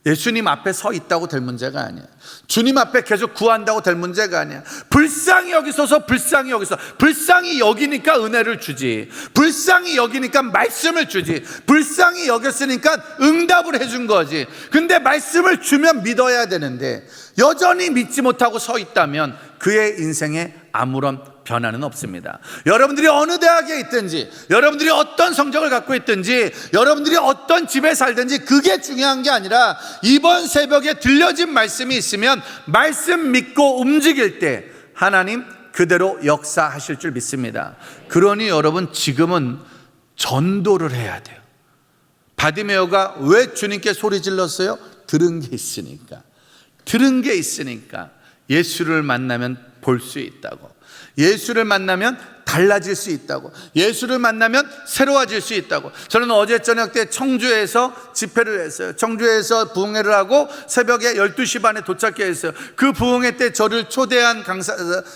예수님 앞에 서 있다고 될 문제가 아니야. 주님 앞에 계속 구한다고 될 문제가 아니야. 불쌍히 여기소서, 불쌍히 여기서. 불쌍히 여기니까 은혜를 주지. 불쌍히 여기니까 말씀을 주지. 불쌍히 여겼으니까 응답을 해준 거지. 근데 말씀을 주면 믿어야 되는데 여전히 믿지 못하고 서 있다면 그의 인생에 아무런 변화는 없습니다. 여러분들이 어느 대학에 있든지, 여러분들이 어떤 성적을 갖고 있든지, 여러분들이 어떤 집에 살든지 그게 중요한 게 아니라 이번 새벽에 들려진 말씀이 있으면 말씀 믿고 움직일 때 하나님 그대로 역사하실 줄 믿습니다. 그러니 여러분 지금은 전도를 해야 돼요. 바디메오가 왜 주님께 소리 질렀어요? 들은 게 있으니까. 들은 게 있으니까. 예수를 만나면 볼 수 있다고. 예수를 만나면 달라질 수 있다고, 예수를 만나면 새로워질 수 있다고. 저는 어제 저녁 때 청주에서 집회를 했어요. 청주에서 부흥회를 하고 새벽에 12시 반에 도착했어요. 그 부흥회 때 저를 초대한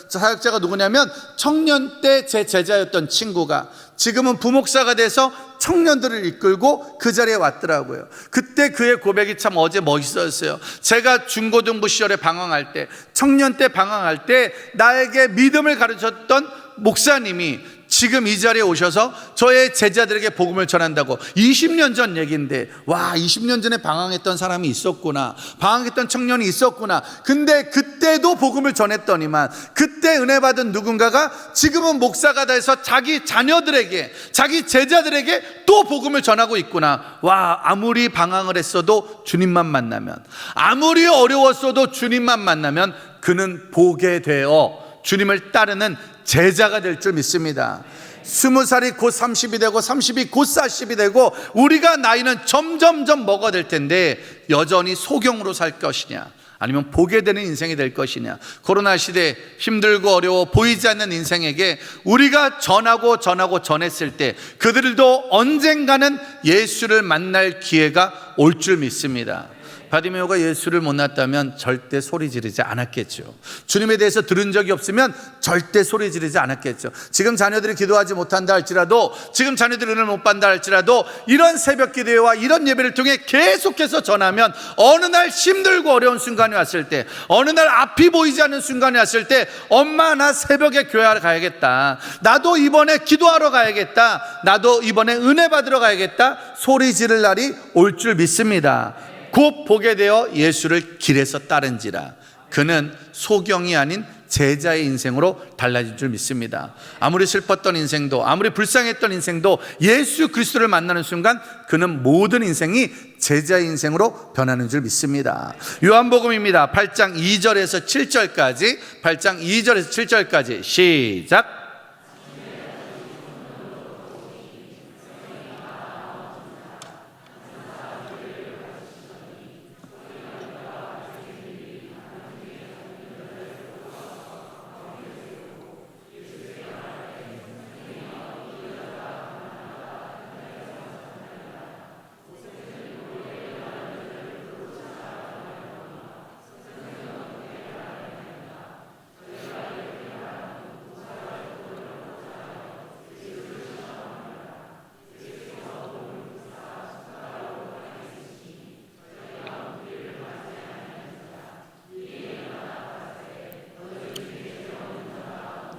사역자가 누구냐면 청년 때 제 제자였던 친구가 지금은 부목사가 돼서 청년들을 이끌고 그 자리에 왔더라고요. 그때 그의 고백이 참 어제 멋있었어요. 제가 중고등부 시절에 방황할 때, 청년 때 방황할 때 나에게 믿음을 가르쳤던 목사님이 지금 이 자리에 오셔서 저의 제자들에게 복음을 전한다고. 20년 전 얘기인데, 와, 20년 전에 방황했던 사람이 있었구나, 방황했던 청년이 있었구나. 근데 그때도 복음을 전했더니만 그때 은혜 받은 누군가가 지금은 목사가 돼서 자기 자녀들에게, 자기 제자들에게 또 복음을 전하고 있구나. 와, 아무리 방황을 했어도 주님만 만나면, 아무리 어려웠어도 주님만 만나면 그는 보게 되어 주님을 따르는 제자가 될 줄 믿습니다. 20살이 곧 30이 되고 30이 곧 40이 되고 우리가 나이는 점점점 먹어될 텐데 여전히 소경으로 살 것이냐, 아니면 보게 되는 인생이 될 것이냐. 코로나 시대 힘들고 어려워 보이지 않는 인생에게 우리가 전했을 때 그들도 언젠가는 예수를 만날 기회가 올 줄 믿습니다. 바디메오가 예수를 못 만났다면 절대 소리 지르지 않았겠죠. 주님에 대해서 들은 적이 없으면 절대 소리 지르지 않았겠죠. 지금 자녀들이 기도하지 못한다 할지라도, 지금 자녀들이 은혜를 못 받는다 할지라도 이런 새벽 기도회와 이런 예배를 통해 계속해서 전하면 어느 날 힘들고 어려운 순간이 왔을 때, 어느 날 앞이 보이지 않는 순간이 왔을 때, 엄마 나 새벽에 교회하러 가야겠다, 나도 이번에 기도하러 가야겠다, 나도 이번에 은혜 받으러 가야겠다, 소리 지를 날이 올 줄 믿습니다. 곧 보게 되어 예수를 길에서 따른지라 그는 소경이 아닌 제자의 인생으로 달라질 줄 믿습니다. 아무리 슬펐던 인생도, 아무리 불쌍했던 인생도 예수 그리스도를 만나는 순간 그는 모든 인생이 제자의 인생으로 변하는 줄 믿습니다. 요한복음입니다. 8장 2절에서 7절까지, 8장 2절에서 7절까지 시작.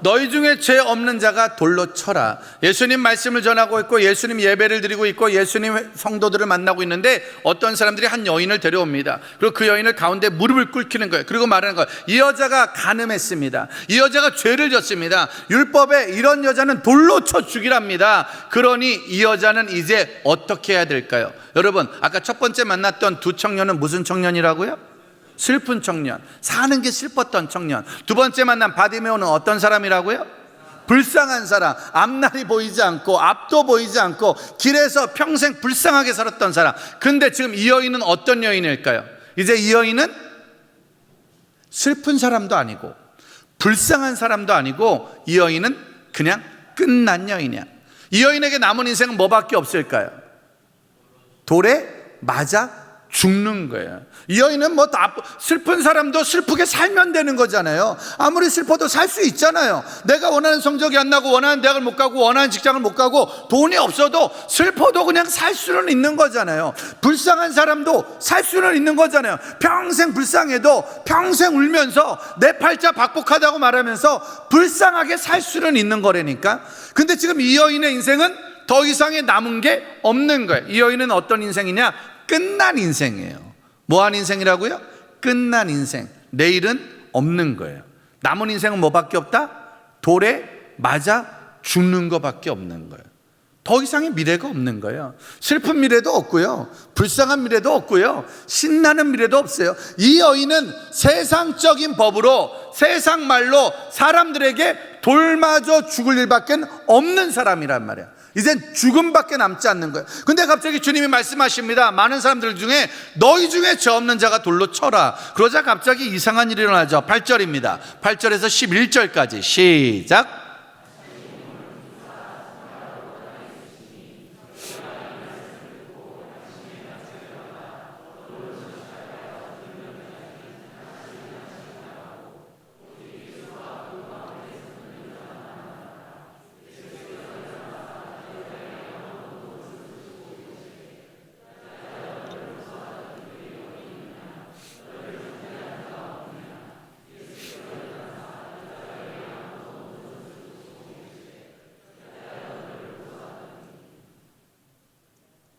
너희 중에 죄 없는 자가 돌로 쳐라. 예수님 말씀을 전하고 있고 예수님 예배를 드리고 있고 예수님 성도들을 만나고 있는데 어떤 사람들이 한 여인을 데려옵니다. 그리고 그 여인을 가운데 무릎을 꿇히는 거예요. 그리고 말하는 거예요. 이 여자가 간음했습니다. 이 여자가 죄를 졌습니다. 율법에 이런 여자는 돌로 쳐 죽이랍니다. 그러니 이 여자는 이제 어떻게 해야 될까요? 여러분, 아까 첫 번째 만났던 두 청년은 무슨 청년이라고요? 슬픈 청년, 사는 게 슬펐던 청년. 두 번째 만난 바디메오는 어떤 사람이라고요? 불쌍한 사람, 앞날이 보이지 않고 앞도 보이지 않고 길에서 평생 불쌍하게 살았던 사람. 근데 지금 이 여인은 어떤 여인일까요? 이제 이 여인은 슬픈 사람도 아니고 불쌍한 사람도 아니고 이 여인은 그냥 끝난 여인이야. 이 여인에게 남은 인생은 뭐밖에 없을까요? 돌에 맞아 죽는 거예요. 이 여인은 뭐 다 슬픈 사람도 슬프게 살면 되는 거잖아요. 아무리 슬퍼도 살 수 있잖아요. 내가 원하는 성적이 안 나고 원하는 대학을 못 가고 원하는 직장을 못 가고 돈이 없어도 슬퍼도 그냥 살 수는 있는 거잖아요. 불쌍한 사람도 살 수는 있는 거잖아요. 평생 불쌍해도 평생 울면서 내 팔자 박복하다고 말하면서 불쌍하게 살 수는 있는 거라니까. 근데 지금 이 여인의 인생은 더 이상의 남은 게 없는 거예요. 이 여인은 어떤 인생이냐? 끝난 인생이에요. 뭐한 인생이라고요? 끝난 인생. 내일은 없는 거예요. 남은 인생은 뭐밖에 없다? 돌에 맞아 죽는 것밖에 없는 거예요. 더 이상의 미래가 없는 거예요. 슬픈 미래도 없고요, 불쌍한 미래도 없고요, 신나는 미래도 없어요. 이 여인은 세상적인 법으로, 세상 말로 사람들에게 돌맞아 죽을 일밖에 없는 사람이란 말이에요. 이젠 죽음밖에 남지 않는 거예요. 근데 갑자기 주님이 말씀하십니다. 많은 사람들 중에 너희 중에 죄 없는 자가 돌로 쳐라. 그러자 갑자기 이상한 일이 일어나죠. 8절입니다. 8절에서 11절까지 시작.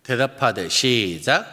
대답하되 시작.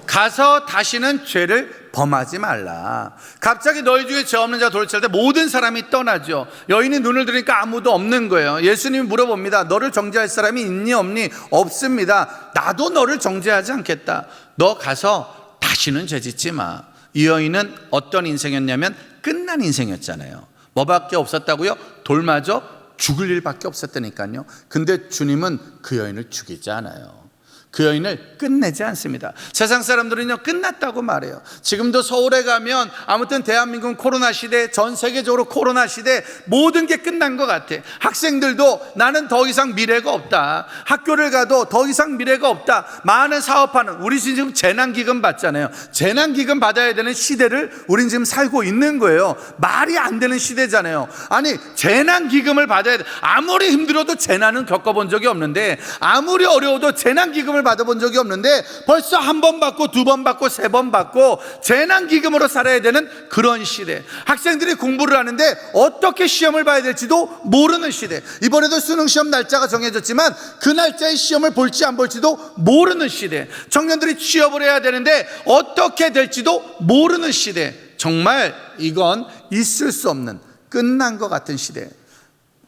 가서 다시는 죄를 범하지 말라. 갑자기 너희 중에 죄 없는 자 돌치할 때 모든 사람이 떠나죠. 여인이 눈을 들으니까 아무도 없는 거예요. 예수님이 물어봅니다. 너를 정죄할 사람이 있니 없니? 없습니다. 나도 너를 정죄하지 않겠다. 너 가서 다시는 죄 짓지 마. 이 여인은 어떤 인생이었냐면 끝난 인생이었잖아요. 뭐밖에 없었다고요? 돌 맞아 죽을 일밖에 없었다니까요. 근데 주님은 그 여인을 죽이지 않아요. 그 여인을 끝내지 않습니다. 세상 사람들은요 끝났다고 말해요. 지금도 서울에 가면 아무튼 대한민국 코로나 시대, 전 세계적으로 코로나 시대 모든 게 끝난 것 같아. 학생들도 나는 더 이상 미래가 없다. 학교를 가도 더 이상 미래가 없다. 많은 사업하는, 우리 지금 재난기금 받잖아요. 재난기금 받아야 되는 시대를 우린 지금 살고 있는 거예요. 말이 안 되는 시대잖아요. 아니 재난기금을 받아야 돼. 아무리 힘들어도 재난은 겪어본 적이 없는데, 아무리 어려워도 재난기금을 받아본 적이 없는데 벌써 한 번 받고 두 번 받고 세 번 받고 재난기금으로 살아야 되는 그런 시대. 학생들이 공부를 하는데 어떻게 시험을 봐야 될지도 모르는 시대. 이번에도 수능시험 날짜가 정해졌지만 그 날짜에 시험을 볼지 안 볼지도 모르는 시대. 청년들이 취업을 해야 되는데 어떻게 될지도 모르는 시대. 정말 이건 있을 수 없는 끝난 것 같은 시대.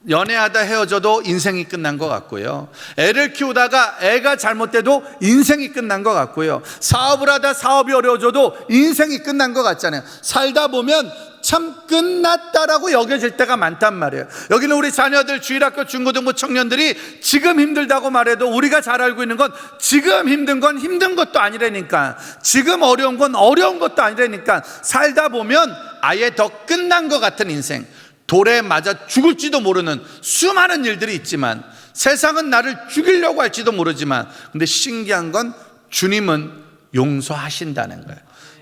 연애하다 헤어져도 인생이 끝난 것 같고요. 애를 키우다가 애가 잘못돼도 인생이 끝난 것 같고요. 사업을 하다 사업이 어려워져도 인생이 끝난 것 같잖아요. 살다 보면 참 끝났다라고 여겨질 때가 많단 말이에요. 여기는 우리 자녀들, 주일학교, 중고등부 청년들이 지금 힘들다고 말해도 우리가 잘 알고 있는 건 지금 힘든 건 힘든 것도 아니라니까, 지금 어려운 건 어려운 것도 아니라니까, 살다 보면 아예 더 끝난 것 같은 인생, 돌에 맞아 죽을지도 모르는 수많은 일들이 있지만, 세상은 나를 죽이려고 할지도 모르지만, 근데 신기한 건 주님은 용서하신다는 거예요.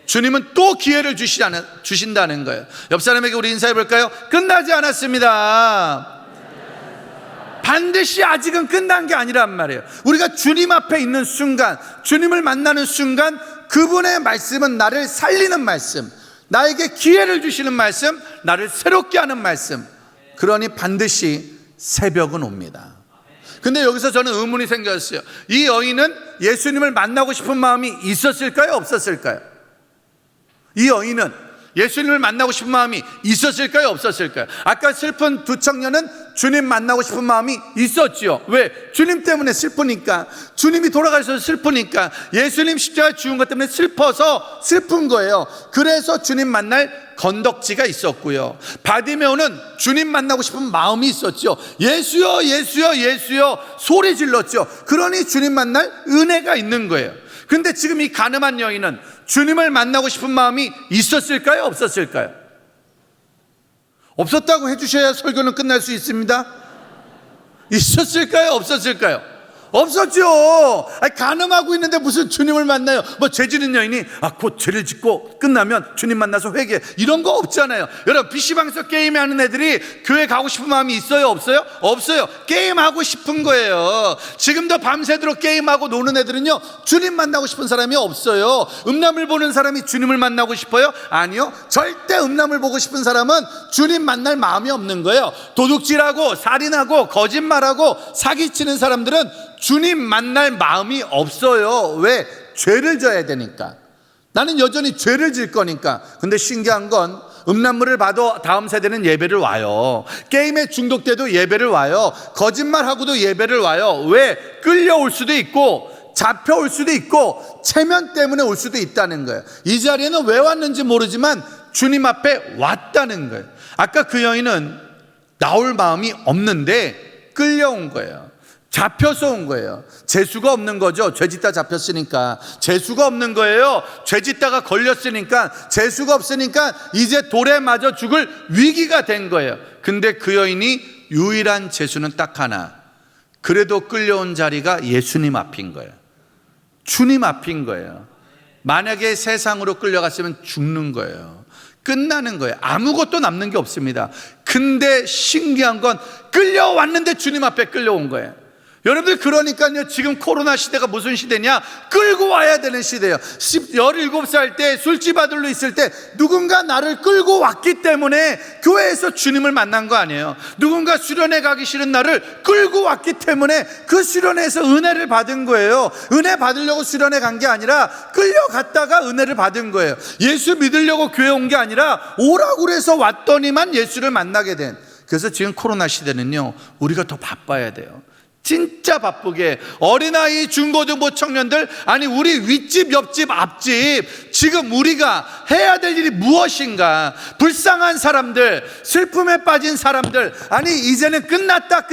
주님은 또 기회를 주신다는 거예요. 옆 사람에게 우리 인사해 볼까요? 끝나지 않았습니다. 반드시 아직은 끝난 게 아니란 말이에요. 우리가 주님 앞에 있는 순간, 주님을 만나는 순간, 그분의 말씀은 나를 살리는 말씀, 나에게 기회를 주시는 말씀, 나를 새롭게 하는 말씀. 그러니 반드시 새벽은 옵니다. 근데 여기서 저는 의문이 생겼어요. 이 여인은 예수님을 만나고 싶은 마음이 있었을까요? 없었을까요? 이 여인은 예수님을 만나고 싶은 마음이 있었을까요? 없었을까요? 아까 슬픈 두 청년은 주님 만나고 싶은 마음이 있었지요. 왜? 주님 때문에 슬프니까, 주님이 돌아가셔서 슬프니까, 예수님 십자가 죽은 것 때문에 슬퍼서 슬픈 거예요. 그래서 주님 만날 건덕지가 있었고요. 바디메오는 주님 만나고 싶은 마음이 있었죠. 예수여 예수여 예수여 소리 질렀죠. 그러니 주님 만날 은혜가 있는 거예요. 근데 지금 이 가늠한 여인은 주님을 만나고 싶은 마음이 있었을까요? 없었을까요? 없었다고 해주셔야 설교는 끝날 수 있습니다. 있었을까요? 없었을까요? 없었죠. 가늠하고 있는데 무슨 주님을 만나요? 뭐 죄지는 여인이 곧 죄를 짓고 끝나면 주님 만나서 회개, 이런 거 없잖아요. 여러분, PC방에서 게임하는 애들이 교회 가고 싶은 마음이 있어요? 없어요? 없어요. 게임하고 싶은 거예요. 지금도 밤새도록 게임하고 노는 애들은요, 주님 만나고 싶은 사람이 없어요. 음란물 보는 사람이 주님을 만나고 싶어요? 아니요. 절대 음란물 보고 싶은 사람은 주님 만날 마음이 없는 거예요. 도둑질하고 살인하고 거짓말하고 사기치는 사람들은 주님 만날 마음이 없어요. 왜? 죄를 져야 되니까. 나는 여전히 죄를 질 거니까. 근데 신기한 건 음란물을 봐도 다음 세대는 예배를 와요. 게임에 중독돼도 예배를 와요. 거짓말하고도 예배를 와요. 왜? 끌려올 수도 있고 잡혀올 수도 있고 체면 때문에 올 수도 있다는 거예요. 이 자리에는 왜 왔는지 모르지만 주님 앞에 왔다는 거예요. 아까 그 여인은 나올 마음이 없는데 끌려온 거예요. 잡혀서 온 거예요. 재수가 없는 거죠. 죄짓다 잡혔으니까. 재수가 없는 거예요. 죄짓다가 걸렸으니까. 재수가 없으니까 이제 돌에 맞아 죽을 위기가 된 거예요. 근데 그 여인이 유일한 재수는 딱 하나. 그래도 끌려온 자리가 예수님 앞인 거예요. 주님 앞인 거예요. 만약에 세상으로 끌려갔으면 죽는 거예요. 끝나는 거예요. 아무것도 남는 게 없습니다. 근데 신기한 건 끌려왔는데 주님 앞에 끌려온 거예요. 여러분들, 그러니까요, 지금 코로나 시대가 무슨 시대냐? 끌고 와야 되는 시대예요. 17살 때 술집 아들로 있을 때 누군가 나를 끌고 왔기 때문에 교회에서 주님을 만난 거 아니에요. 누군가 수련회 가기 싫은 나를 끌고 왔기 때문에 그 수련회에서 은혜를 받은 거예요. 은혜 받으려고 수련회 간 게 아니라 끌려갔다가 은혜를 받은 거예요. 예수 믿으려고 교회 온 게 아니라 오라고 그래서 왔더니만 예수를 만나게 된. 그래서 지금 코로나 시대는요, 우리가 더 바빠야 돼요. 진짜 바쁘게. 어린아이, 중고등부 청년들, 아니 우리 윗집, 옆집, 앞집, 지금 우리가 해야 될 일이 무엇인가? 불쌍한 사람들, 슬픔에 빠진 사람들, 아니 이제는 끝났다,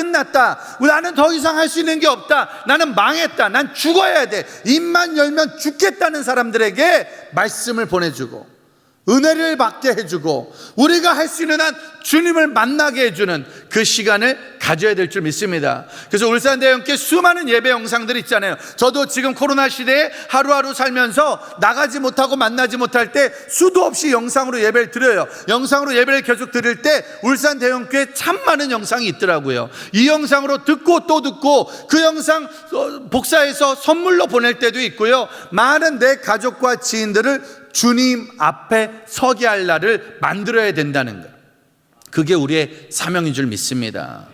나는 더 이상 할 수 있는 게 없다, 나는 망했다, 난 죽어야 돼, 입만 열면 죽겠다는 사람들에게 말씀을 보내주고 은혜를 받게 해주고 우리가 할 수 있는 한 주님을 만나게 해주는 그 시간을 가져야 될 줄 믿습니다. 그래서 울산대형교회 수많은 예배 영상들이 있잖아요. 저도 지금 코로나 시대에 하루하루 살면서 나가지 못하고 만나지 못할 때 수도 없이 영상으로 예배를 드려요. 영상으로 예배를 계속 드릴 때 울산대형교회 참 많은 영상이 있더라고요. 이 영상으로 듣고 또 듣고 그 영상 복사해서 선물로 보낼 때도 있고요. 많은 내 가족과 지인들을 주님 앞에 서게 할 날을 만들어야 된다는 것, 그게 우리의 사명인 줄 믿습니다.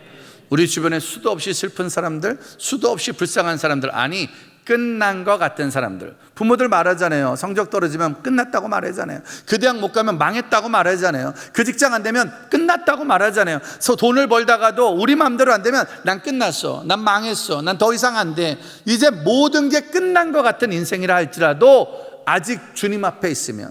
우리 주변에 수도 없이 슬픈 사람들, 수도 없이 불쌍한 사람들, 아니 끝난 것 같은 사람들. 부모들 말하잖아요. 성적 떨어지면 끝났다고 말하잖아요. 그 대학 못 가면 망했다고 말하잖아요. 그 직장 안 되면 끝났다고 말하잖아요. 그래서 돈을 벌다가도 우리 마음대로 안 되면 난 끝났어, 난 망했어, 난 더 이상 안 돼, 이제 모든 게 끝난 것 같은 인생이라 할지라도 아직 주님 앞에 있으면,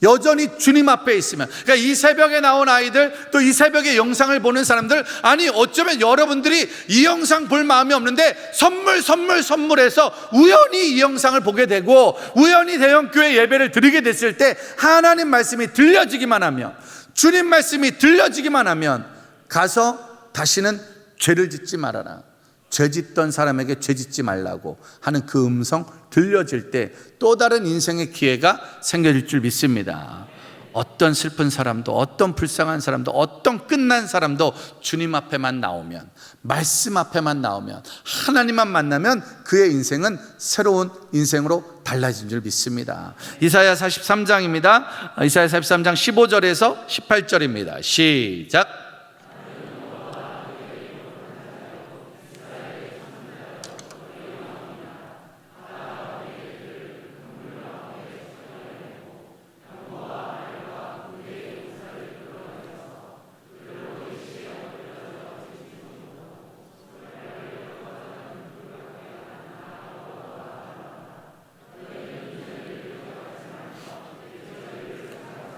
여전히 주님 앞에 있으면, 그러니까 이 새벽에 나온 아이들, 또 이 새벽에 영상을 보는 사람들, 아니 어쩌면 여러분들이 이 영상 볼 마음이 없는데 선물해서 우연히 이 영상을 보게 되고 우연히 대형교회 예배를 드리게 됐을 때 하나님 말씀이 들려지기만 하면, 주님 말씀이 들려지기만 하면 가서 다시는 죄를 짓지 말아라, 죄 짓던 사람에게 죄 짓지 말라고 하는 그 음성 들려질 때 또 다른 인생의 기회가 생겨질 줄 믿습니다. 어떤 슬픈 사람도, 어떤 불쌍한 사람도, 어떤 끝난 사람도 주님 앞에만 나오면, 말씀 앞에만 나오면, 하나님만 만나면 그의 인생은 새로운 인생으로 달라진 줄 믿습니다. 이사야 43장입니다. 이사야 43장 15절에서 18절입니다. 시작.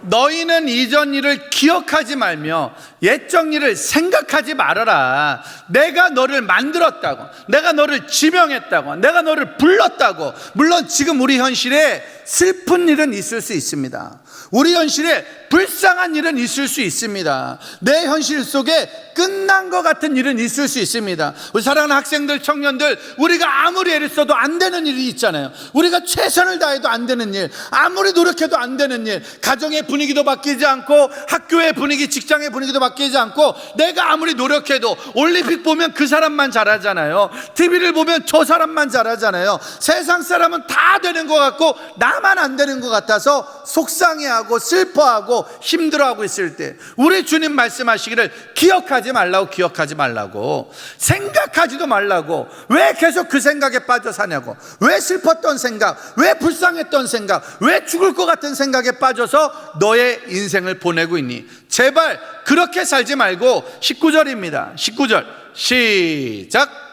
너희는 이전 일을 기억하지 말며 옛적 일을 생각하지 말아라. 내가 너를 만들었다고, 내가 너를 지명했다고, 내가 너를 불렀다고. 물론 지금 우리 현실에 슬픈 일은 있을 수 있습니다. 우리 현실에 불쌍한 일은 있을 수 있습니다. 내 현실 속에 끝난 것 같은 일은 있을 수 있습니다. 우리 사랑하는 학생들, 청년들, 우리가 아무리 애를 써도 안 되는 일이 있잖아요. 우리가 최선을 다해도 안 되는 일, 아무리 노력해도 안 되는 일, 가정의 분위기도 바뀌지 않고 학교의 분위기, 직장의 분위기도 바뀌지 않고, 내가 아무리 노력해도 올림픽 보면 그 사람만 잘하잖아요. TV를 보면 저 사람만 잘하잖아요. 세상 사람은 다 되는 것 같고 나만 안 되는 것 같아서 속상해하고 슬퍼하고 힘들어하고 있을 때 우리 주님 말씀하시기를 기억하지 말라고, 생각하지도 말라고. 왜 계속 그 생각에 빠져 사냐고. 왜 슬펐던 생각, 왜 불쌍했던 생각, 왜 죽을 것 같은 생각에 빠져서 너의 인생을 보내고 있니? 제발 그렇게 살지 말고 19절입니다 19절 시작.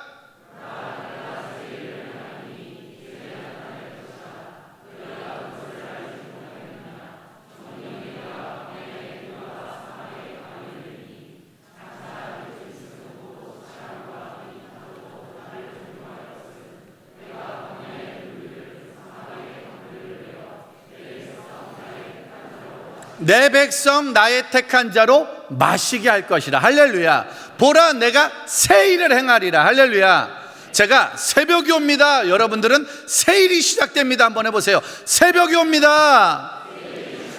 내 백성 나의 택한 자로 마시게 할 것이라. 할렐루야. 보라, 내가 새 일을 행하리라. 할렐루야. 제가 새벽이 옵니다. 여러분들은 새 일이 시작됩니다. 한번 해보세요. 새벽이 옵니다.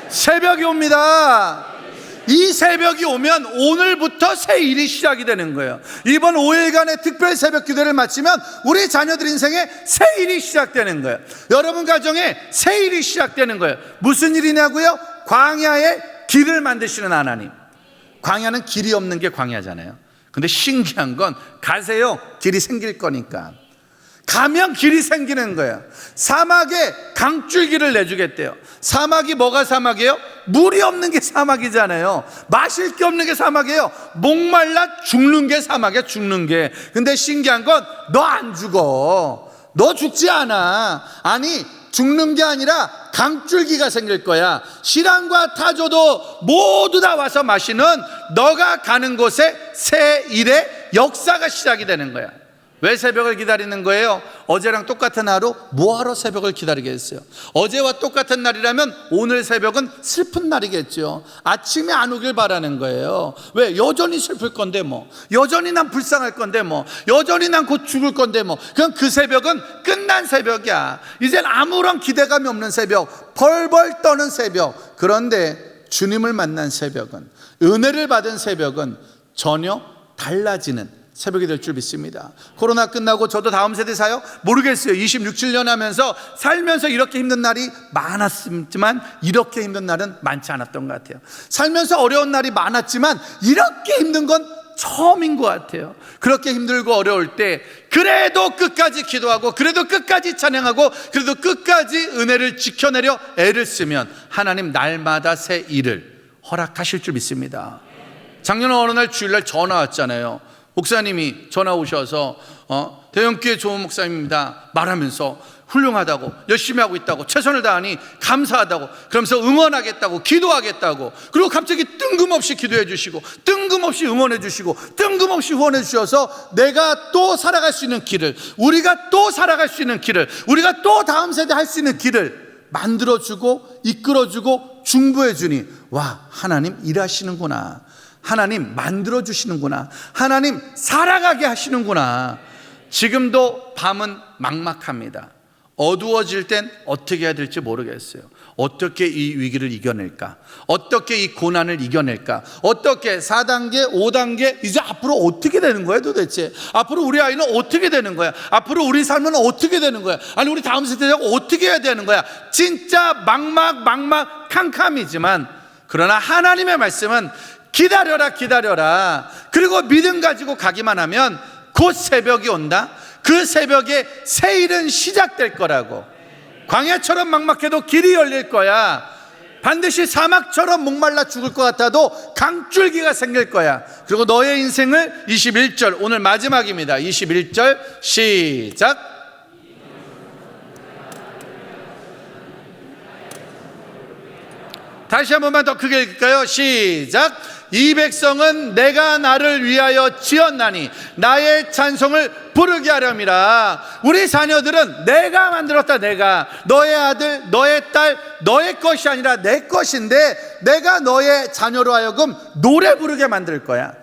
새벽이 옵니다. 이 새벽이 오면 오늘부터 새 일이 시작이 되는 거예요. 이번 5일간의 특별 새벽 기도를 마치면 우리 자녀들 인생에 새 일이 시작되는 거예요. 여러분 가정에 새 일이 시작되는 거예요. 무슨 일이냐고요? 광야에 길을 만드시는 하나님. 광야는 길이 없는 게 광야잖아요. 근데 신기한 건 가세요. 길이 생길 거니까. 가면 길이 생기는 거예요. 사막에 강줄기를 내주겠대요. 사막이 뭐가 사막이에요? 물이 없는 게 사막이잖아요. 마실 게 없는 게 사막이에요. 목말라 죽는 게 사막이야, 죽는 게. 근데 신기한 건 너 안 죽어. 너 죽지 않아. 아니, 죽는 게 아니라 강줄기가 생길 거야. 시람과 타조도 모두 다 와서 마시는 너가 가는 곳에 새 일의 역사가 시작이 되는 거야. 왜 새벽을 기다리는 거예요? 어제랑 똑같은 하루 뭐하러 새벽을 기다리겠어요? 어제와 똑같은 날이라면 오늘 새벽은 슬픈 날이겠죠. 아침에 안 오길 바라는 거예요. 왜? 여전히 슬플 건데 뭐, 여전히 난 불쌍할 건데 뭐, 여전히 난 곧 죽을 건데 뭐. 그냥 그 새벽은 끝난 새벽이야. 이젠 아무런 기대감이 없는 새벽, 벌벌 떠는 새벽. 그런데 주님을 만난 새벽은, 은혜를 받은 새벽은 전혀 달라지는 새벽이 될 줄 믿습니다. 코로나 끝나고 저도 다음 세대 사요? 모르겠어요. 26, 7년 하면서 살면서 이렇게 힘든 날이 많았지만 이렇게 힘든 날은 많지 않았던 것 같아요. 살면서 어려운 날이 많았지만 이렇게 힘든 건 처음인 것 같아요. 그렇게 힘들고 어려울 때 그래도 끝까지 기도하고, 그래도 끝까지 찬양하고, 그래도 끝까지 은혜를 지켜내려 애를 쓰면 하나님 날마다 새 일을 허락하실 줄 믿습니다. 작년 어느 날 주일날 전화 왔잖아요. 목사님이 전화 오셔서 대형교회 좋은 목사님입니다 말하면서 훌륭하다고, 열심히 하고 있다고, 최선을 다하니 감사하다고, 그러면서 응원하겠다고, 기도하겠다고, 그리고 갑자기 뜬금없이 기도해 주시고, 뜬금없이 응원해 주시고, 뜬금없이 후원해 주셔서 내가 또 살아갈 수 있는 길을, 우리가 또 살아갈 수 있는 길을, 우리가 또 다음 세대 할 수 있는 길을 만들어주고 이끌어주고 중보해 주니, 와, 하나님 일하시는구나, 하나님 만들어주시는구나, 하나님 살아가게 하시는구나. 지금도 밤은 막막합니다. 어두워질 땐 어떻게 해야 될지 모르겠어요. 어떻게 이 위기를 이겨낼까, 어떻게 이 고난을 이겨낼까, 어떻게 4단계 5단계 이제 앞으로 어떻게 되는 거야 도대체. 앞으로 우리 아이는 어떻게 되는 거야, 앞으로 우리 삶은 어떻게 되는 거야, 아니 우리 다음 세대가 어떻게 해야 되는 거야. 진짜 막막 캄캄이지만, 그러나 하나님의 말씀은 기다려라 기다려라, 그리고 믿음 가지고 가기만 하면 곧 새벽이 온다. 그 새벽에 새 일은 시작될 거라고. 광야처럼 막막해도 길이 열릴 거야. 반드시 사막처럼 목말라 죽을 것 같아도 강줄기가 생길 거야. 그리고 너의 인생을 21절, 오늘 마지막입니다. 21절 시작. 다시 한 번만 더 크게 읽을까요? 시작. 이 백성은 내가 나를 위하여 지었나니 나의 찬송을 부르게 하렴이라. 우리 자녀들은 내가 만들었다. 내가, 너의 아들 너의 딸 너의 것이 아니라 내 것인데, 내가 너의 자녀로 하여금 노래 부르게 만들 거야.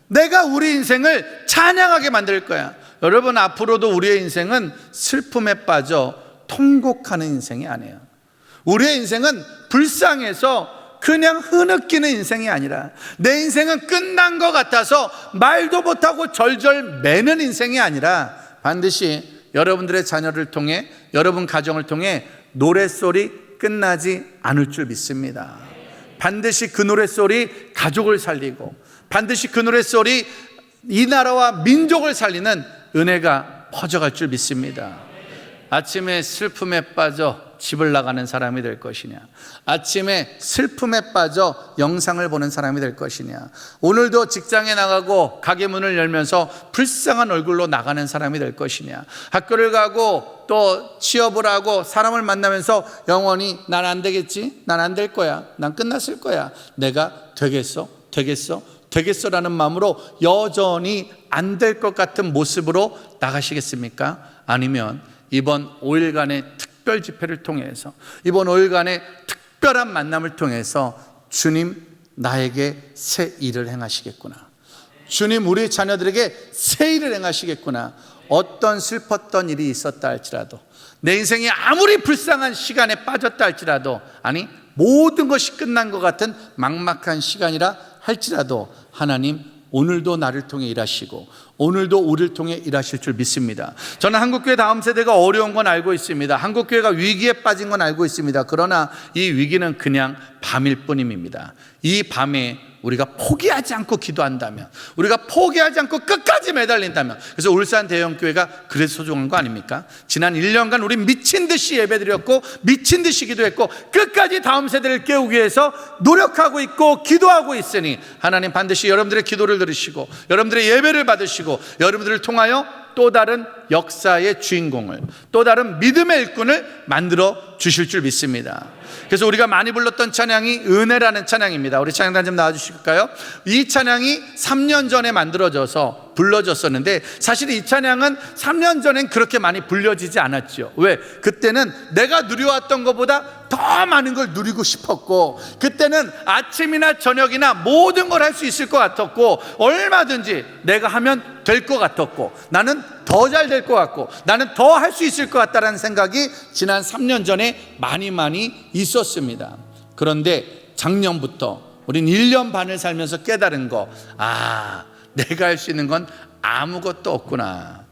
내가 우리 인생을 찬양하게 만들 거야. 여러분, 앞으로도 우리의 인생은 슬픔에 빠져 통곡하는 인생이 아니에요. 우리의 인생은 불쌍해서 그냥 흐느끼는 인생이 아니라, 내 인생은 끝난 것 같아서 말도 못하고 절절 매는 인생이 아니라, 반드시 여러분들의 자녀를 통해, 여러분 가정을 통해 노랫소리 끝나지 않을 줄 믿습니다. 반드시 그 노랫소리 가족을 살리고, 반드시 그 노랫소리 이 나라와 민족을 살리는 은혜가 퍼져갈 줄 믿습니다. 아침에 슬픔에 빠져 집을 나가는 사람이 될 것이냐, 아침에 슬픔에 빠져 영상을 보는 사람이 될 것이냐, 오늘도 직장에 나가고 가게 문을 열면서 불쌍한 얼굴로 나가는 사람이 될 것이냐, 학교를 가고 또 취업을 하고 사람을 만나면서 영원히 난 안 되겠지, 난 안 될 거야, 난 끝났을 거야, 내가 되겠어라는 마음으로 여전히 안 될 것 같은 모습으로 나가시겠습니까? 아니면 이번 5일간의 특별 집회를 통해서, 이번 5일간의 특별한 만남을 통해서 주님 나에게 새 일을 행하시겠구나, 주님 우리 자녀들에게 새 일을 행하시겠구나. 어떤 슬펐던 일이 있었다 할지라도, 내 인생이 아무리 불쌍한 시간에 빠졌다 할지라도, 아니 모든 것이 끝난 것 같은 막막한 시간이라 할지라도 하나님 오늘도 나를 통해 일하시고 오늘도 우리를 통해 일하실 줄 믿습니다. 저는 한국교회 다음 세대가 어려운 건 알고 있습니다. 한국교회가 위기에 빠진 건 알고 있습니다. 그러나 이 위기는 그냥 밤일 뿐입니다. 이 밤에 우리가 포기하지 않고 기도한다면, 우리가 포기하지 않고 끝까지 매달린다면, 그래서 울산 대형교회가 그래서 소중한 거 아닙니까? 지난 1년간 우리 미친 듯이 예배드렸고 미친 듯이 기도했고 끝까지 다음 세대를 깨우기 위해서 노력하고 있고 기도하고 있으니 하나님 반드시 여러분들의 기도를 들으시고 여러분들의 예배를 받으시고 여러분들을 통하여 또 다른 역사의 주인공을, 또 다른 믿음의 일꾼을 만들어 주실 줄 믿습니다. 그래서 우리가 많이 불렀던 찬양이 은혜라는 찬양입니다. 우리 찬양단 좀 나와주실까요? 이 찬양이 3년 전에 만들어져서 불러졌었는데 사실 이 찬양은 3년 전엔 그렇게 많이 불려지지 않았죠. 왜? 그때는 내가 누려왔던 것보다 더 많은 걸 누리고 싶었고, 그때는 아침이나 저녁이나 모든 걸 할 수 있을 것 같았고, 얼마든지 내가 하면 될 것 같았고, 나는 더 잘 될 것 같고, 나는 더 할 수 있을 것 같다는 생각이 지난 3년 전에 많이 있었습니다. 그런데 작년부터 우린 1년 반을 살면서 깨달은 거, 내가 할 수 있는 건 아무것도 없구나.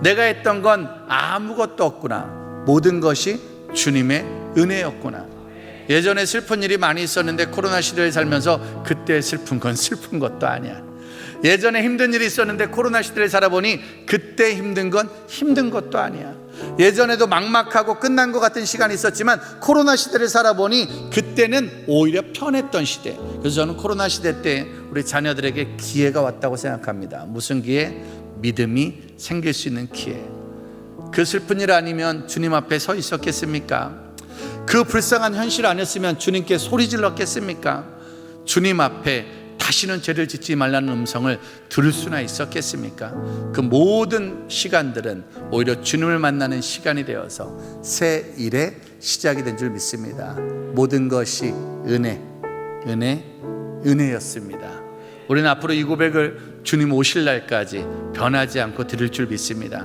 내가 했던 건 아무것도 없구나. 모든 것이 주님의 은혜였구나. 예전에 슬픈 일이 많이 있었는데 코로나 시대를 살면서 그때 슬픈 건 슬픈 것도 아니야. 예전에 힘든 일이 있었는데 코로나 시대를 살아보니 그때 힘든 건 힘든 것도 아니야. 예전에도 막막하고 끝난 것 같은 시간이 있었지만 코로나 시대를 살아보니 그때는 오히려 편했던 시대. 그래서 저는 코로나 시대 때 우리 자녀들에게 기회가 왔다고 생각합니다. 무슨 기회? 믿음이 생길 수 있는 기회. 그 슬픈 일 아니면 주님 앞에 서 있었겠습니까? 그 불쌍한 현실 아니었으면 주님께 소리 질렀겠습니까? 주님 앞에 다시는 죄를 짓지 말라는 음성을 들을 수나 있었겠습니까? 그 모든 시간들은 오히려 주님을 만나는 시간이 되어서 새 일의 시작이 된 줄 믿습니다. 모든 것이 은혜였습니다. 우리는 앞으로 이 고백을 주님 오실 날까지 변하지 않고 드릴 줄 믿습니다.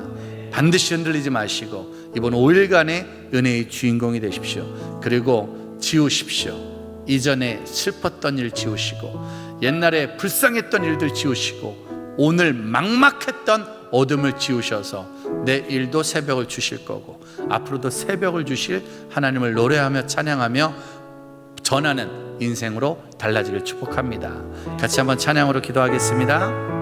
반드시 흔들리지 마시고 이번 5일간의 은혜의 주인공이 되십시오. 그리고 지우십시오. 이전에 슬펐던 일 지우시고 옛날에 불쌍했던 일들 지우시고 오늘 막막했던 어둠을 지우셔서 내일도 새벽을 주실 거고 앞으로도 새벽을 주실 하나님을 노래하며 찬양하며 전하는 인생으로 달라지길 축복합니다. 같이 한번 찬양으로 기도하겠습니다.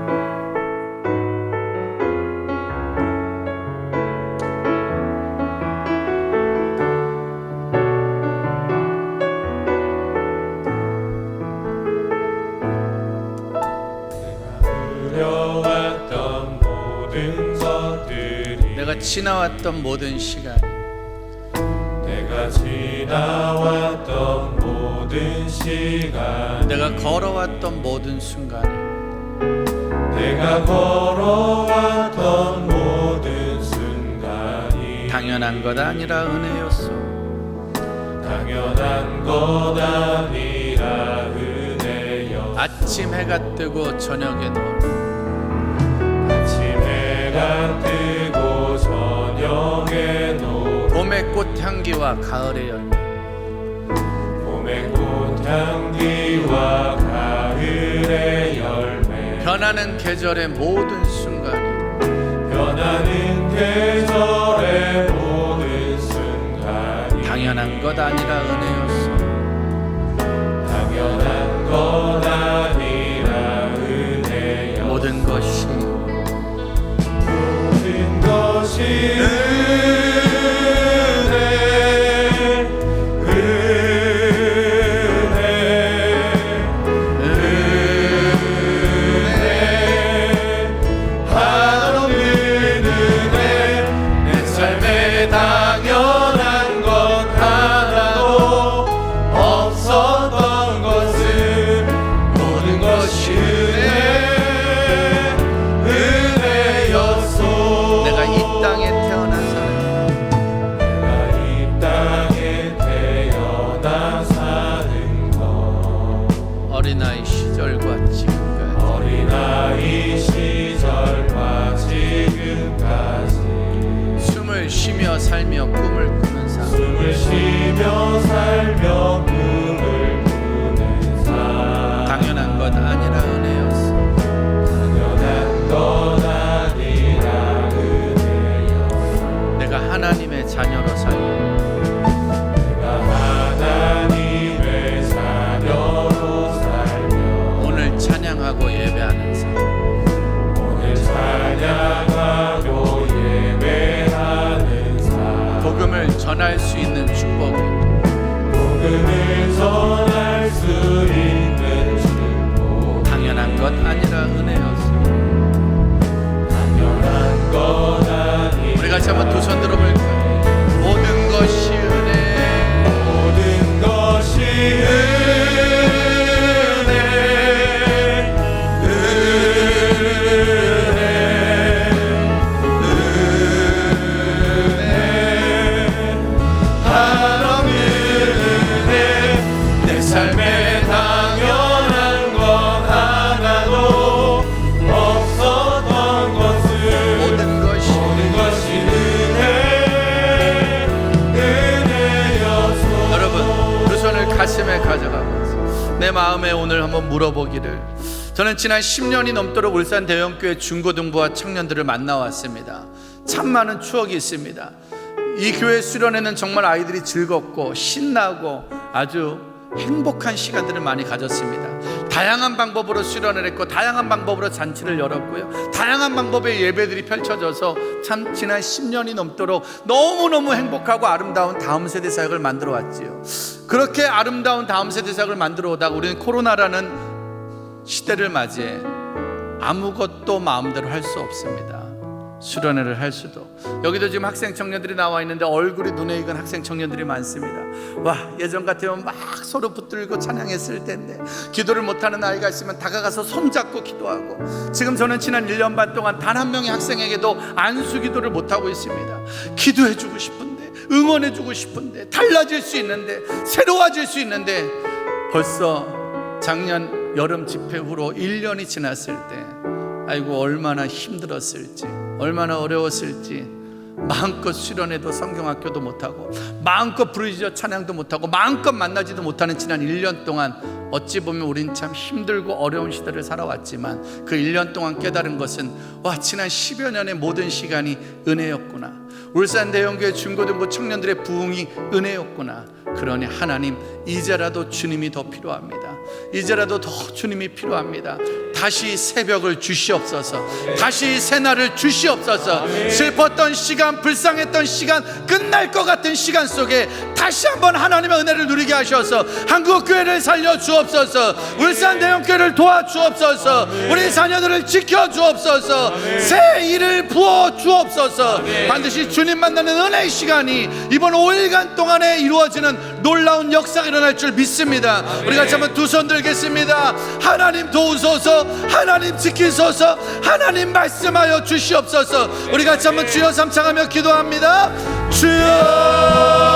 내가 지나왔던 모든 시간, 내가 지나왔던 모든 시간, 내가 걸어왔던 모든 순간이, 내가 걸어왔던 모든 순간이 당연한 것 아니라 은혜였소. 당연한 것 아니라 은혜였소. 아침 해가 뜨고 저녁에 노을, 아침 해가 뜨고 저녁에 노을, 봄의 꽃향기와 가을의 열매, 봄의 꽃향기와 가을의 열매, 변하는 계절의 모든 순간이, 변하는 계절의 모든 순간이 당연한 것 아니라 은혜였소. 당연한 것 아니라 은혜였소. 모든 것이 어린아이 시절과 지금까지 숨을 쉬며 살며 꿈을 꾸는 삶, 숨을 쉬며 살며 꿈을 하나님의 자녀로 살고 하나님의 자녀로 살며 오늘 찬양하고 예배하는 삶, 오늘 찬양하고 예배하는 삶 복음을 전할 수 있는 축복이 복음을 전할 수 있는 축복 당연한 것 아니라 은혜였습니다. 당연한 것 아니라 우리 같이 한번 두 손 들어볼까요? 모든 것이 은혜, 모든 것이 은혜 하나님의 은혜 내 삶에 당연한 것 하나도 없었던 것을 모든 것이 은혜였소. 여러분 두 손을 가슴에 가져가면서 내 마음에 오늘 한번 물어보기를, 저는 지난 10년이 넘도록 울산 대형교회 중고등부와 청년들을 만나왔습니다. 참 많은 추억이 있습니다. 이 교회 수련회는 정말 아이들이 즐겁고 신나고 아주 행복한 시간들을 많이 가졌습니다. 다양한 방법으로 수련을 했고 다양한 방법으로 잔치를 열었고요, 다양한 방법의 예배들이 펼쳐져서 참 지난 10년이 넘도록 너무너무 행복하고 아름다운 다음 세대 사역을 만들어 왔지요. 그렇게 아름다운 다음 세대 사역을 만들어 오다가 우리는 코로나라는 시대를 맞이해 아무것도 마음대로 할 수 없습니다. 수련회를 할 수도, 여기도 지금 학생 청년들이 나와 있는데 얼굴이 눈에 익은 학생 청년들이 많습니다. 와, 예전 같으면 막 서로 붙들고 찬양했을 텐데 기도를 못하는 아이가 있으면 다가가서 손잡고 기도하고, 지금 저는 지난 1년 반 동안 단 한 명의 학생에게도 안수 기도를 못하고 있습니다. 기도해주고 싶은데, 응원해주고 싶은데, 달라질 수 있는데, 새로워질 수 있는데 벌써 작년 여름 집회 후로 1년이 지났을 때 아이고 얼마나 힘들었을지, 얼마나 어려웠을지, 마음껏 수련회도 성경학교도 못하고 마음껏 부르짖어 찬양도 못하고 마음껏 만나지도 못하는 지난 1년 동안 어찌 보면 우린 참 힘들고 어려운 시대를 살아왔지만 그 1년 동안 깨달은 것은, 와, 지난 10여 년의 모든 시간이 은혜였구나. 울산 대형교회 중고등부 청년들의 부흥이 은혜였구나. 그러니 하나님, 이제라도 주님이 더 필요합니다. 이제라도 더 주님이 필요합니다. 다시 새벽을 주시옵소서. 다시 새날을 주시옵소서. 슬펐던 시간, 불쌍했던 시간, 끝날 것 같은 시간 속에 다시 한번 하나님의 은혜를 누리게 하셔서 한국교회를 살려 주옵소서. 울산 대형교회를 도와 주옵소서. 우리 자녀들을 지켜 주옵소서. 새 일을 부어 주옵소서. 반드시 주님 만나는 은혜의 시간이 이번 5일간 동안에 이루어지는 놀라운 역사가 일어날 줄 믿습니다. 우리 같이 한번 두 손 들겠습니다. 하나님 도우소서. 하나님 지키소서. 하나님 말씀하여 주시옵소서. 우리 같이 한번 주여 삼창하며 기도합니다. 주여